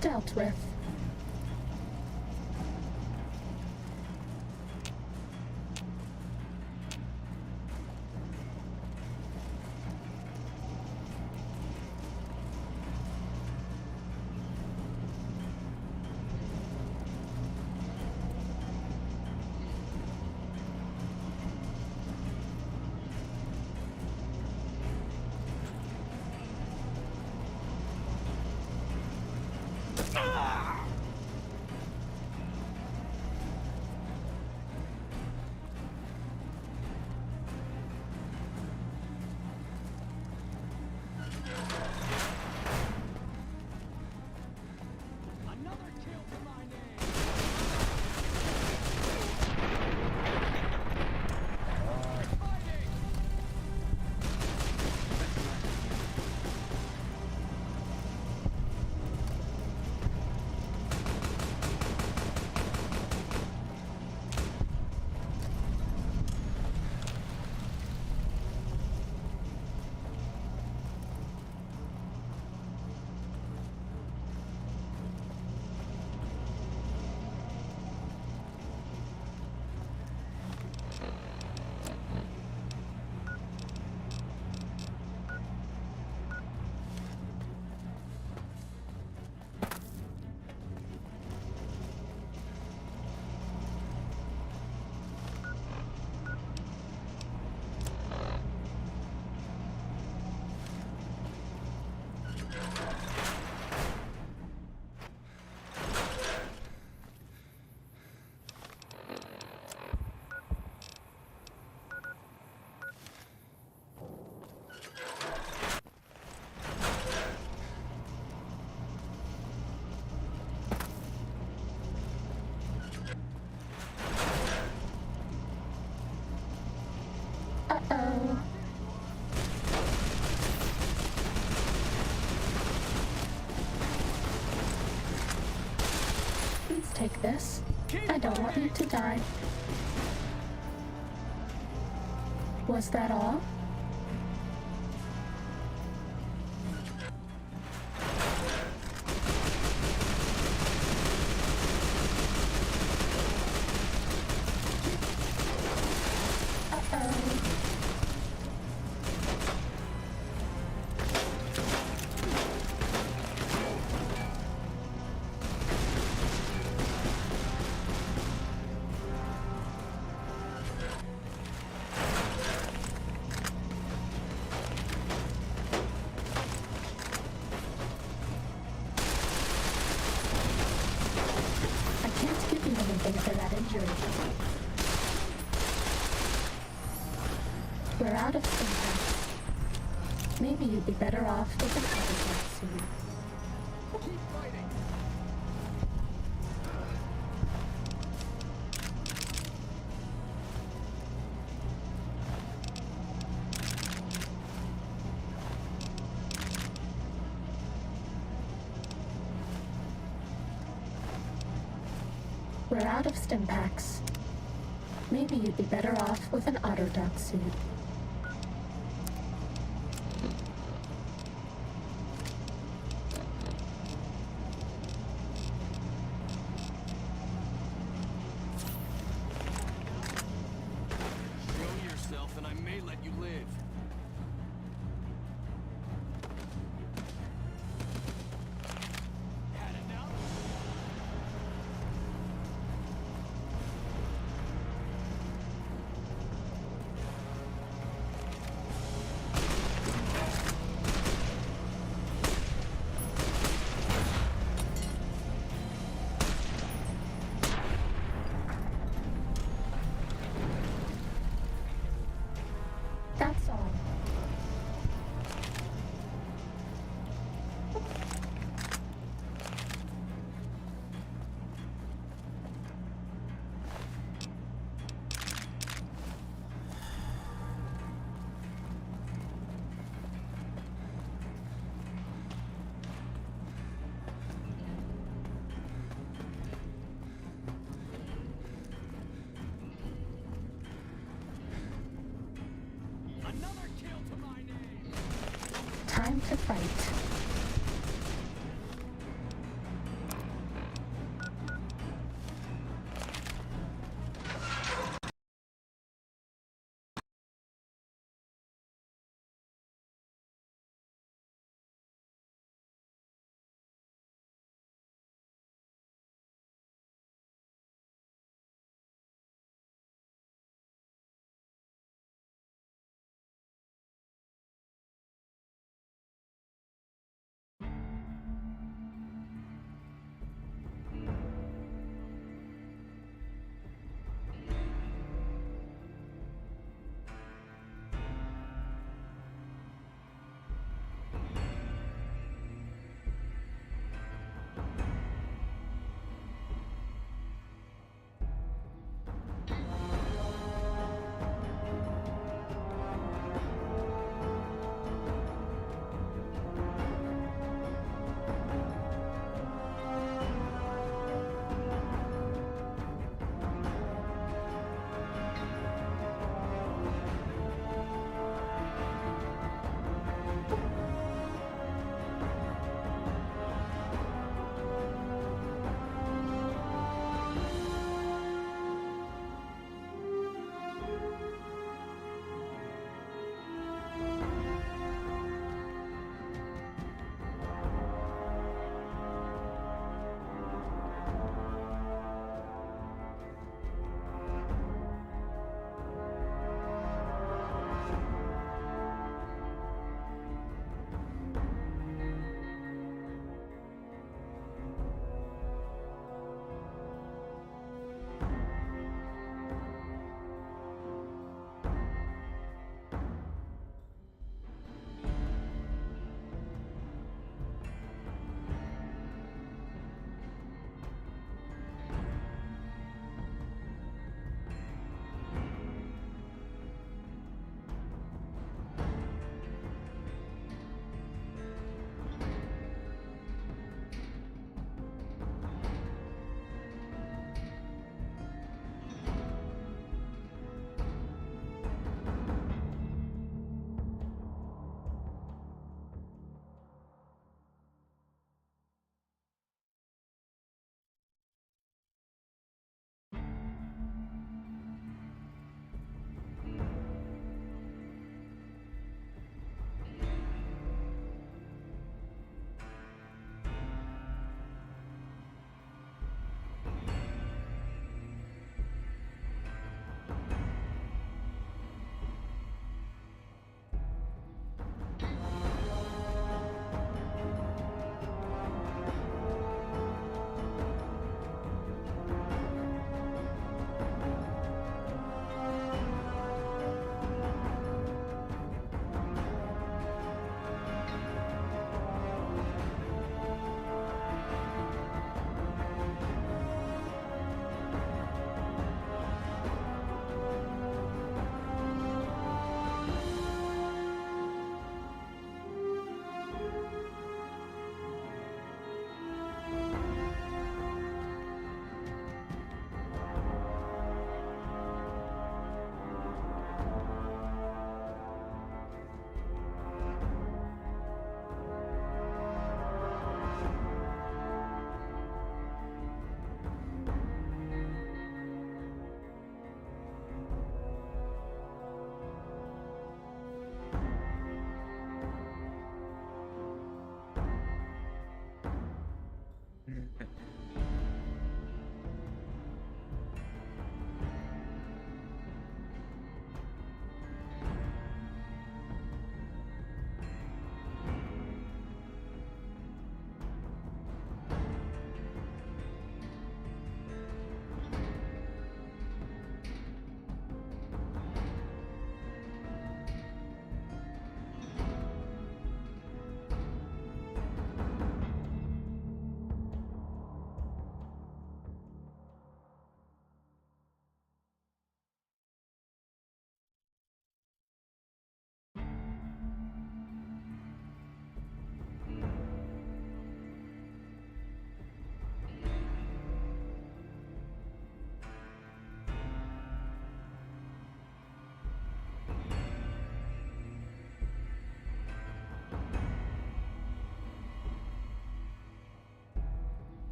dealt with. Uh-oh. Please take this. I don't want you to die. Was that all? For that injury. We're out of syntax. Maybe you'd be better off with an autodeck suit. Keep fighting. We're out of Stimpaks. Maybe you'd be better off with an Autodoc suit. Show yourself and I may let you live. That's all. Time to fight.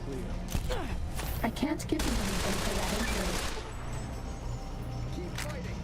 clear. I can't give you anything for that injury. Keep fighting.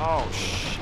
Oh, shit.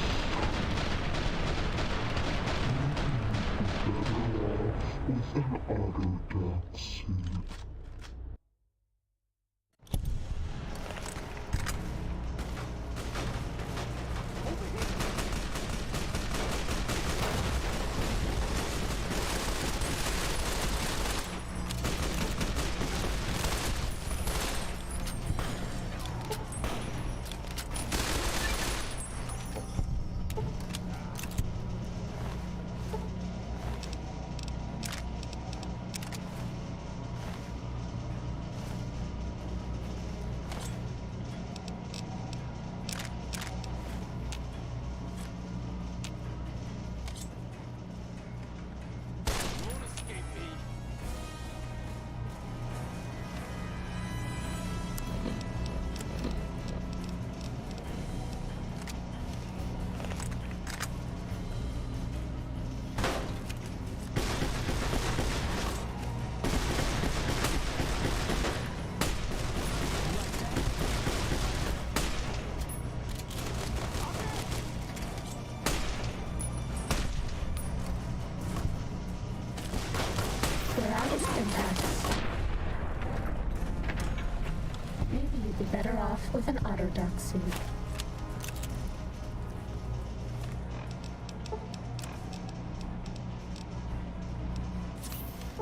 Maybe you'd be better off with an Autodoc suit.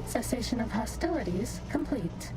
Cessation of hostilities complete.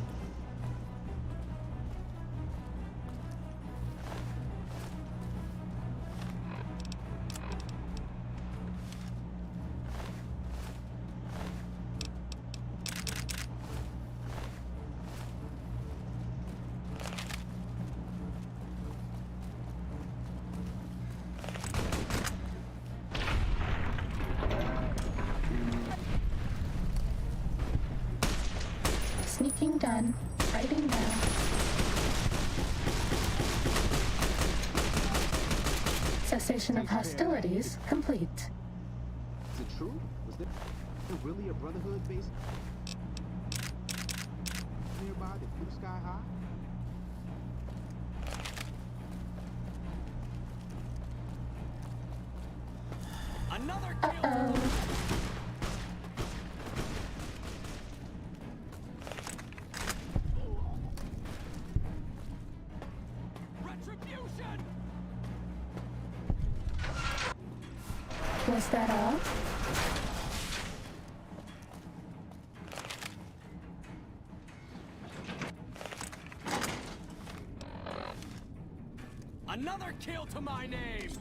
Sneaking done. Fighting now. Cessation of hostilities complete. Is it true? Was there really a Brotherhood base nearby that flew sky high? Another kill! Retribution! Was that all? Another kill to my name!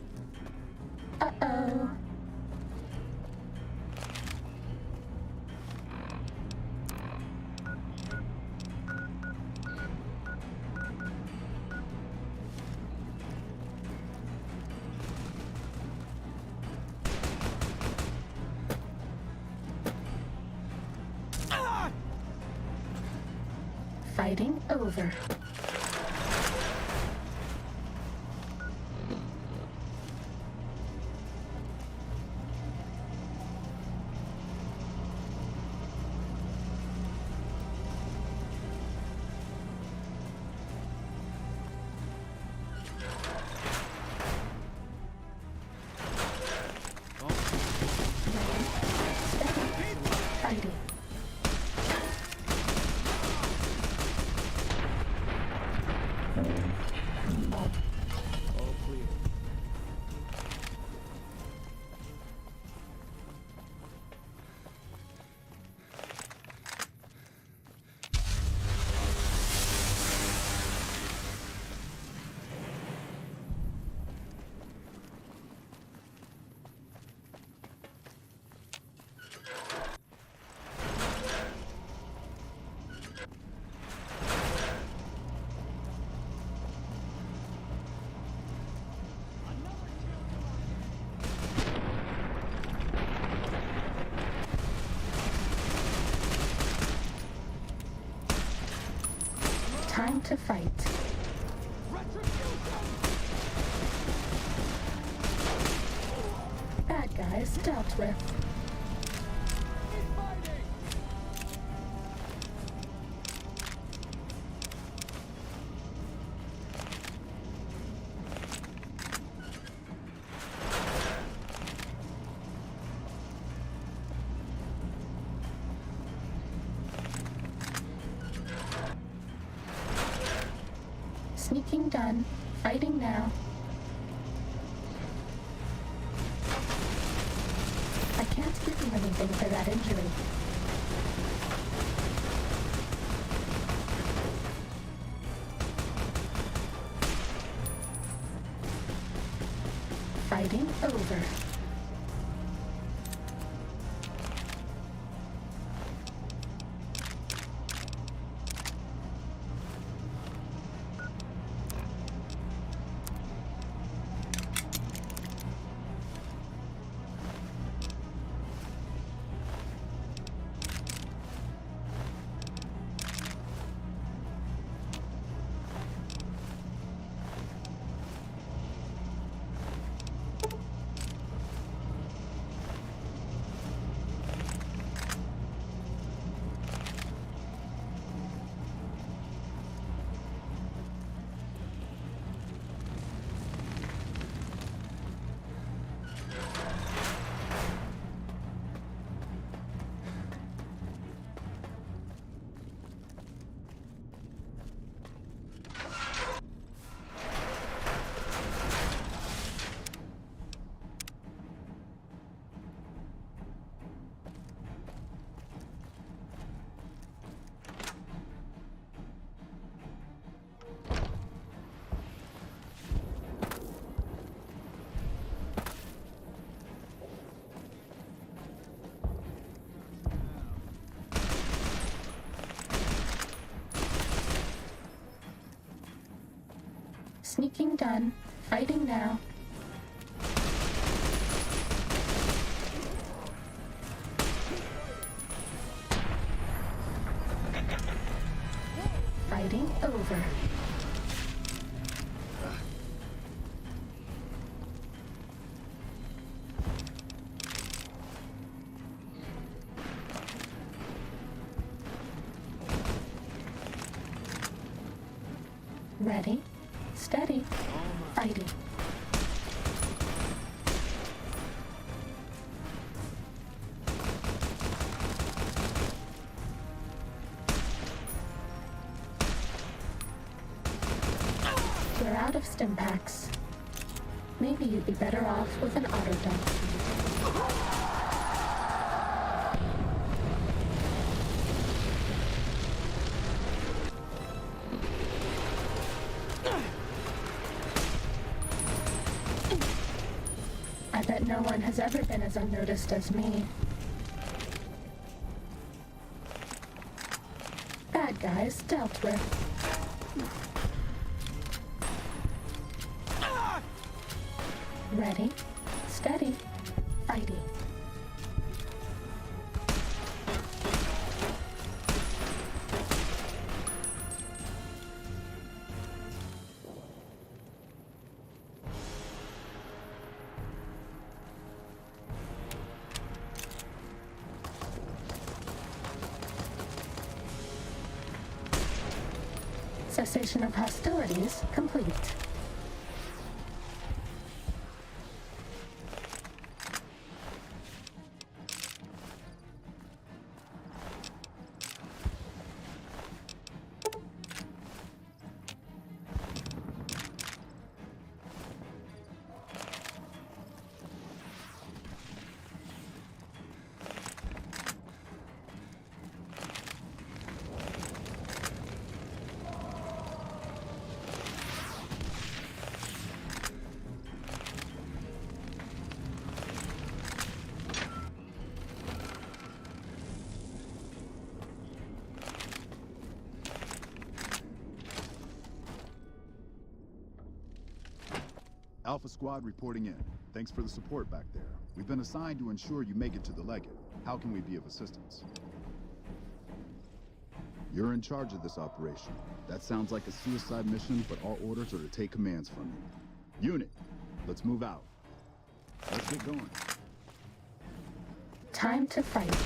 Uh-oh. Fighting over. to fight. Bad guys dealt with. Sneaking done. Fighting now. I can't give you anything for that injury. Fighting over. Sneaking done. Fighting now. Fighting over. Ready, steady, fighting. We're out of stim packs. Maybe you'd be better off with an auto dump. I bet no one has ever been as unnoticed as me. Bad guys dealt with. Ready, steady, fighting. Cessation of hostilities complete. Alpha Squad reporting in. Thanks for the support back there. We've been assigned to ensure you make it to the Legate. How can we be of assistance? You're in charge of this operation. That sounds like a suicide mission, but all orders are to take commands from you. Unit, let's move out. Let's get going. Time to fight.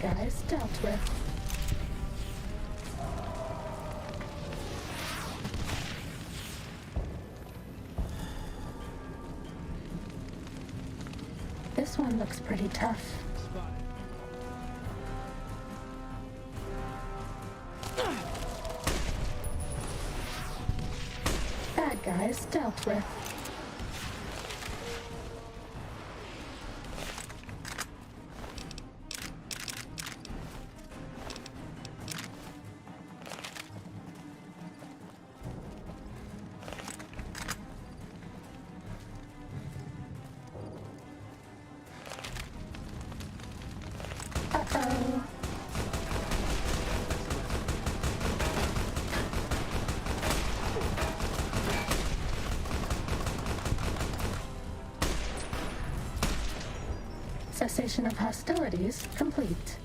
Guys dealt with. This one looks pretty tough. Bad guys dealt with. Uh-oh. Cessation of hostilities complete.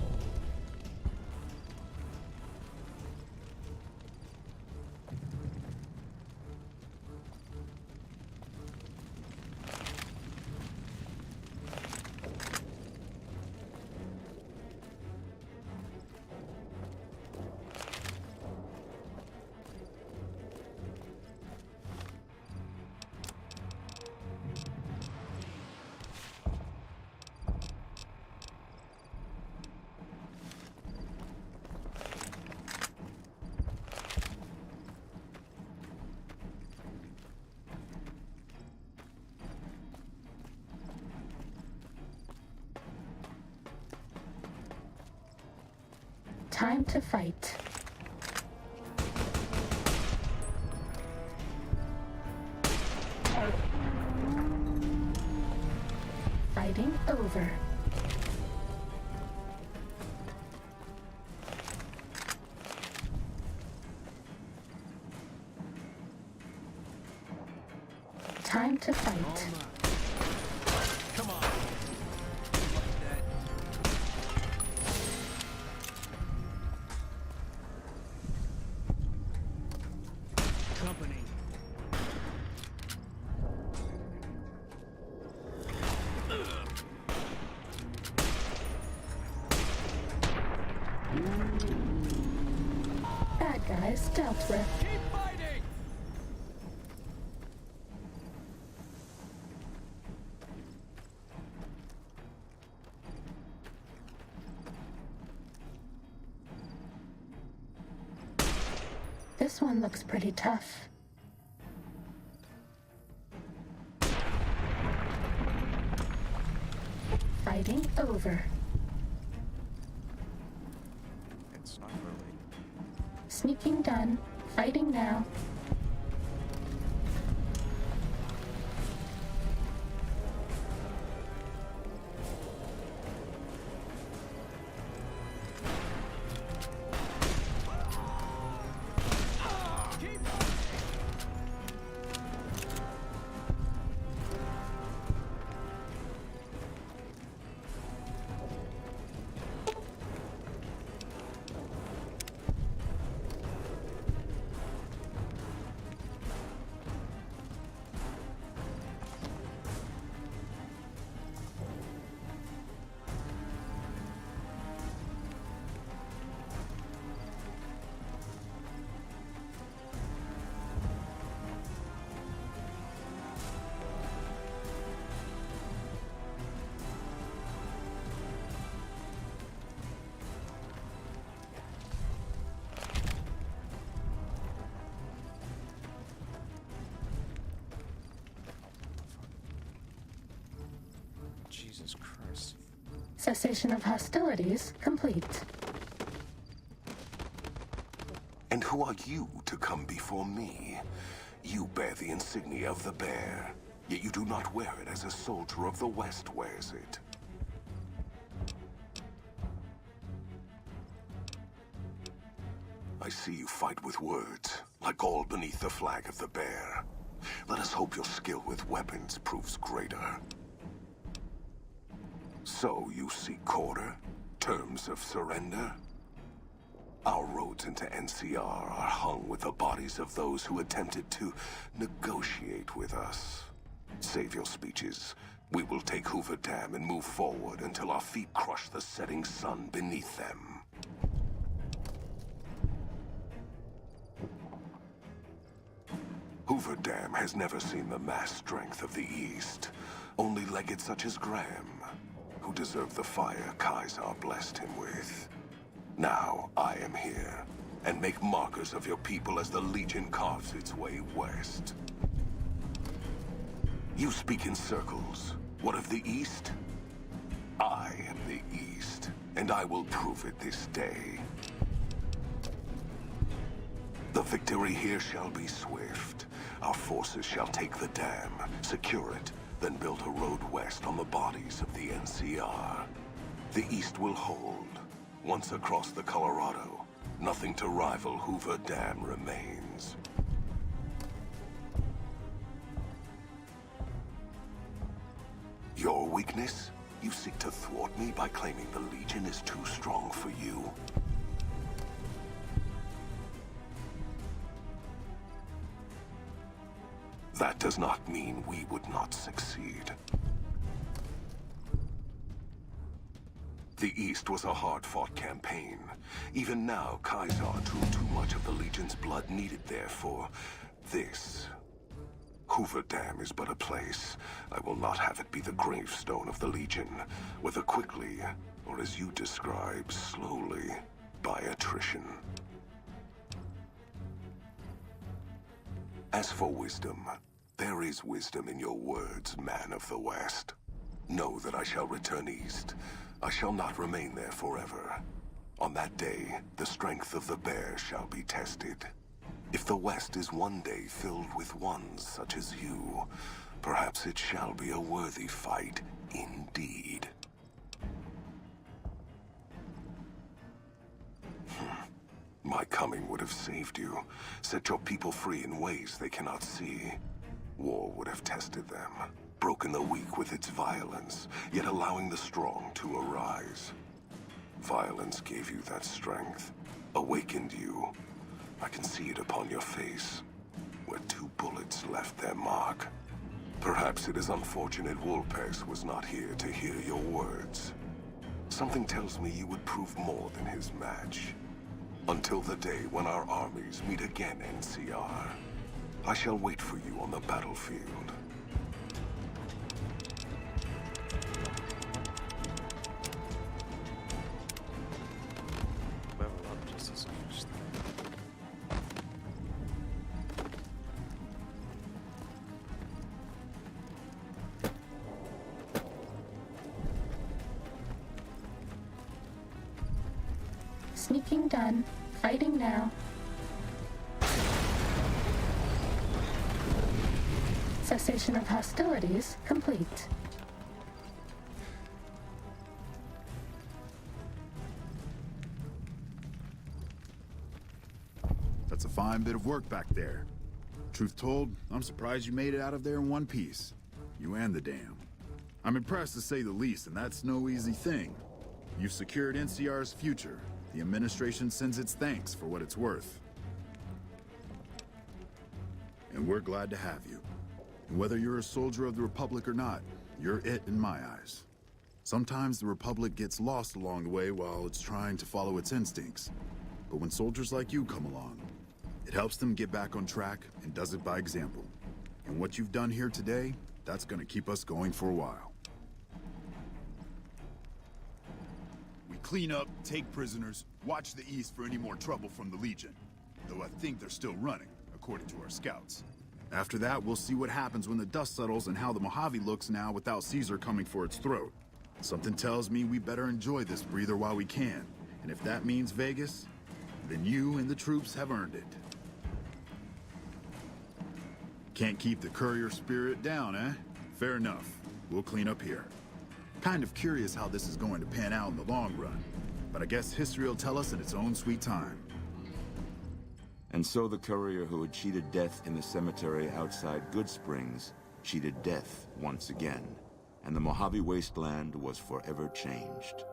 Time to fight. Fighting over. Time to fight. Come on. Company. Bad guys dealt with. Keep fighting! This one looks pretty tough. Fighting over. It's not really. Sneaking done. Fighting now. Jesus Christ. Cessation of hostilities complete. And who are you to come before me? You bear the insignia of the bear, yet you do not wear it as a soldier of the West wears it. I see you fight with words, like all beneath the flag of the Bear. Let us hope your skill with weapons proves greater. So you seek quarter? Terms of surrender? Our roads into NCR are hung with the bodies of those who attempted to negotiate with us. Save your speeches. We will take Hoover Dam and move forward until our feet crush the setting sun beneath them. Hoover Dam has never seen the mass strength of the East. Only legged such as Graham, who deserve the fire Kaisar blessed him with. Now I am here, and make markers of your people as the Legion carves its way west. You speak in circles. What of the East? I am the East, and I will prove it this day. The victory here shall be swift. Our forces shall take the dam, secure it, then build a road west on the bodies of the NCR. The East will hold. Once across the Colorado, nothing to rival Hoover Dam remains. Your weakness? You seek to thwart me by claiming the Legion is too strong for you? That does not mean we would not succeed. The East was a hard-fought campaign. Even now, Kaisar drew too much of the Legion's blood needed there for this. Hoover Dam is but a place. I will not have it be the gravestone of the Legion, whether quickly, or as you describe, slowly, by attrition. As for wisdom, there is wisdom in your words, man of the West. Know that I shall return east. I shall not remain there forever. On that day, the strength of the Bear shall be tested. If the West is one day filled with ones such as you, perhaps it shall be a worthy fight indeed. My coming would have saved you, set your people free in ways they cannot see. War would have tested them, broken the weak with its violence, yet allowing the strong to arise. Violence gave you that strength, awakened you. I can see it upon your face, where 2 bullets left their mark. Perhaps it is unfortunate Vulpes was not here to hear your words. Something tells me you would prove more than his match. Until the day when our armies meet again, NCR. I shall wait for you on the battlefield. Level up just as much. Sneaking done. Fighting now. Cessation of hostilities complete. That's a fine bit of work back there. Truth told, I'm surprised you made it out of there in one piece. You and the dam. I'm impressed to say the least, and that's no easy thing. You've secured NCR's future. The administration sends its thanks for what it's worth. And we're glad to have you. And whether you're a soldier of the Republic or not, you're it in my eyes. Sometimes the Republic gets lost along the way while it's trying to follow its instincts. But when soldiers like you come along, it helps them get back on track and does it by example. And what you've done here today, that's gonna keep us going for a while. We clean up, take prisoners, watch the East for any more trouble from the Legion. Though I think they're still running, according to our scouts. After that, we'll see what happens when the dust settles and how the Mojave looks now without Caesar coming for its throat. Something tells me we better enjoy this breather while we can. And if that means Vegas, then you and the troops have earned it. Can't keep the courier spirit down, eh? Fair enough. We'll clean up here. Kind of curious how this is going to pan out in the long run. But I guess history will tell us in its own sweet time. And so the courier who had cheated death in the cemetery outside Goodsprings cheated death once again, and the Mojave Wasteland was forever changed.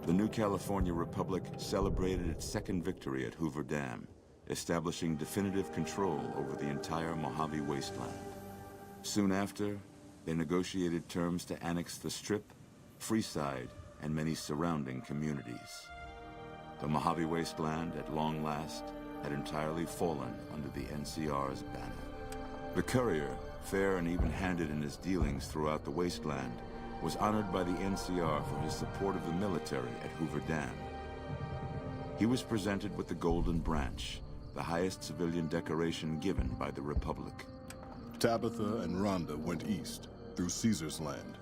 The New California Republic celebrated its second victory at Hoover Dam, establishing definitive control over the entire Mojave Wasteland. Soon after, they negotiated terms to annex the Strip, Freeside, and many surrounding communities. The Mojave Wasteland, at long last, had entirely fallen under the NCR's banner. The courier, fair and even-handed in his dealings throughout the wasteland, was honored by the NCR for his support of the military at Hoover Dam. He was presented with the Golden Branch, the highest civilian decoration given by the Republic. Tabitha and Rhonda went east, through Caesar's land.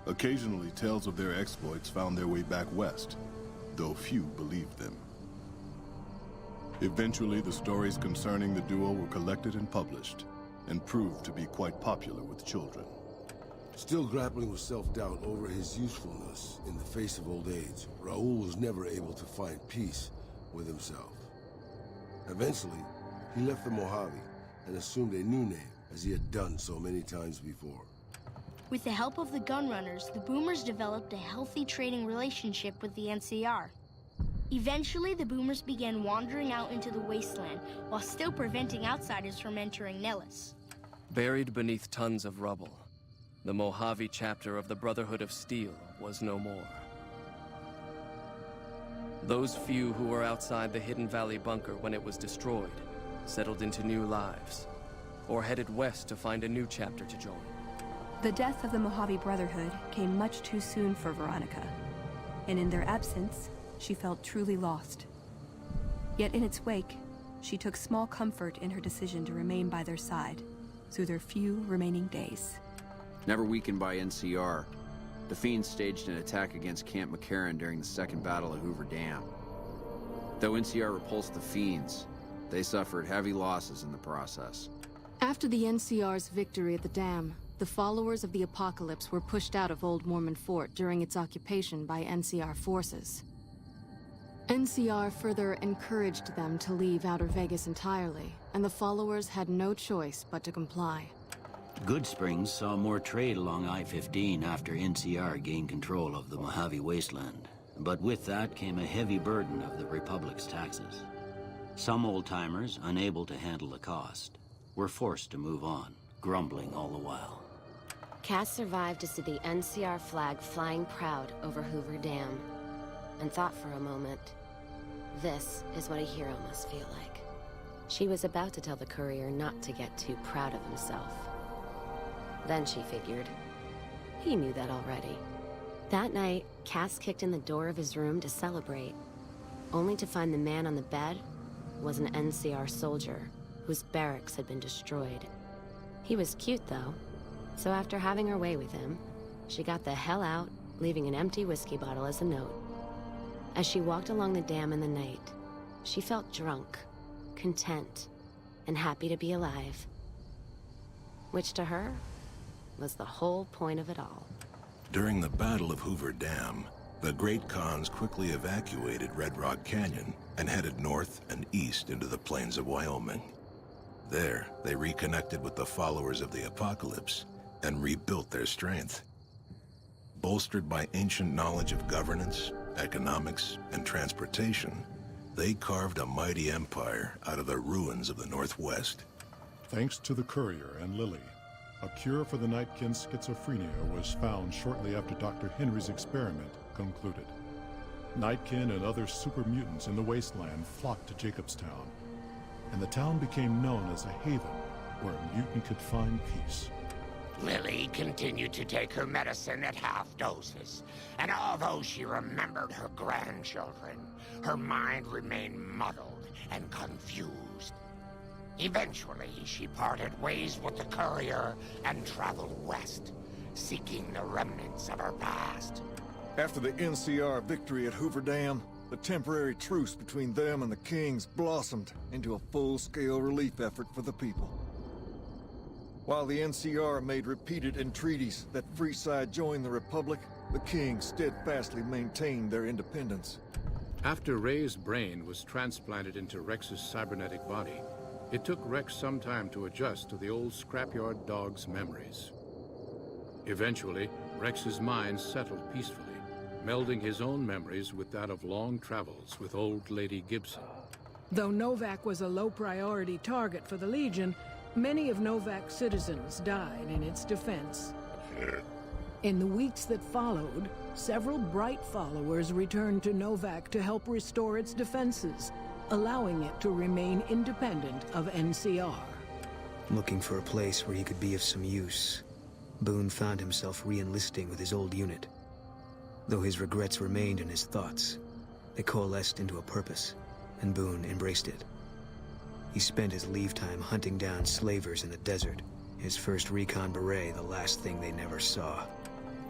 Occasionally, tales of their exploits found their way back west, though few believed them. Eventually, the stories concerning the duo were collected and published, and proved to be quite popular with children. Still grappling with self-doubt over his usefulness in the face of old age, Raul was never able to find peace with himself. Eventually, he left the Mojave and assumed a new name, as he had done so many times before. With the help of the Gunrunners, the Boomers developed a healthy trading relationship with the NCR. Eventually, the Boomers began wandering out into the wasteland, while still preventing outsiders from entering Nellis. Buried beneath tons of rubble, the Mojave chapter of the Brotherhood of Steel was no more. Those few who were outside the Hidden Valley bunker when it was destroyed settled into new lives, or headed west to find a new chapter to join. The death of the Mojave Brotherhood came much too soon for Veronica, and in their absence, she felt truly lost. Yet in its wake, she took small comfort in her decision to remain by their side through their few remaining days. Never weakened by NCR, the Fiends staged an attack against Camp McCarran during the Second Battle of Hoover Dam. Though NCR repulsed the Fiends, they suffered heavy losses in the process. After the NCR's victory at the dam, the followers of the Apocalypse were pushed out of Old Mormon Fort during its occupation by NCR forces. NCR further encouraged them to leave Outer Vegas entirely, and the followers had no choice but to comply. Goodsprings saw more trade along I-15 after NCR gained control of the Mojave Wasteland. But with that came a heavy burden of the Republic's taxes. Some old-timers, unable to handle the cost, were forced to move on, grumbling all the while. Cass survived to see the NCR flag flying proud over Hoover Dam, and thought for a moment, this is what a hero must feel like. She was about to tell the courier not to get too proud of himself. Then she figured, he knew that already. That night, Cass kicked in the door of his room to celebrate, only to find the man on the bed was an NCR soldier whose barracks had been destroyed. He was cute, though, so after having her way with him, she got the hell out, leaving an empty whiskey bottle as a note. As she walked along the dam in the night, she felt drunk, content, and happy to be alive. Which to her was the whole point of it all. During the Battle of Hoover Dam, the Great Khans quickly evacuated Red Rock Canyon and headed north and east into the plains of Wyoming. There, they reconnected with the followers of the Apocalypse and rebuilt their strength. Bolstered by ancient knowledge of governance, economics, and transportation, they carved a mighty empire out of the ruins of the Northwest. Thanks to the courier and Lily, a cure for the Nightkin's schizophrenia was found shortly after Dr. Henry's experiment concluded. Nightkin and other super mutants in the wasteland flocked to Jacobstown, and the town became known as a haven where a mutant could find peace. Lily continued to take her medicine at half doses, and although she remembered her grandchildren, her mind remained muddled and confused. Eventually, she parted ways with the courier and traveled west, seeking the remnants of her past. After the NCR victory at Hoover Dam, the temporary truce between them and the Kings blossomed into a full-scale relief effort for the people. While the NCR made repeated entreaties that Freeside join the Republic, the Kings steadfastly maintained their independence. After Ray's brain was transplanted into Rex's cybernetic body, It took Rex some time to adjust to the old scrapyard dog's memories. Eventually, Rex's mind settled peacefully, melding his own memories with that of long travels with old Lady Gibson. Though Novak was a low-priority target for the Legion, many of Novak's citizens died in its defense. In the weeks that followed, several Bright followers returned to Novak to help restore its defenses, allowing it to remain independent of NCR. Looking for a place where he could be of some use, Boone found himself re-enlisting with his old unit. Though his regrets remained in his thoughts, they coalesced into a purpose, and Boone embraced it. He spent his leave time hunting down slavers in the desert, his first recon beret the last thing they never saw.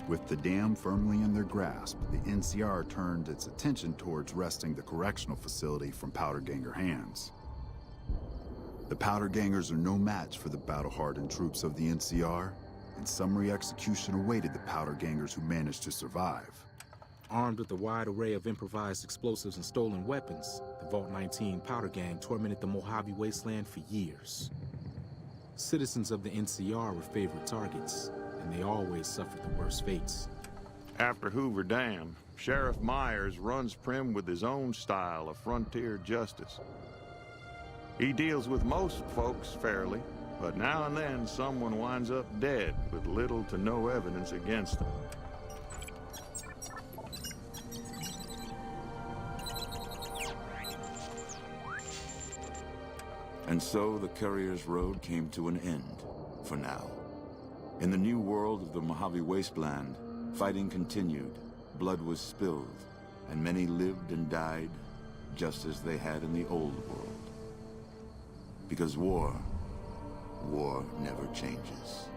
With the dam firmly in their grasp, the NCR turned its attention towards wresting the correctional facility from Powderganger hands. The Powdergangers are no match for the battle-hardened troops of the NCR, and summary execution awaited the Powdergangers who managed to survive. Armed with a wide array of improvised explosives and stolen weapons, the Vault 19 Powder Gang tormented the Mojave Wasteland for years. Citizens of the NCR were favorite targets, and they always suffered the worst fates. After Hoover Dam, Sheriff Myers runs Primm with his own style of frontier justice. He deals with most folks fairly, but now and then someone winds up dead with little to no evidence against them. And so the Courier's Road came to an end, for now. In the new world of the Mojave Wasteland, fighting continued, blood was spilled, and many lived and died just as they had in the old world. Because war never changes.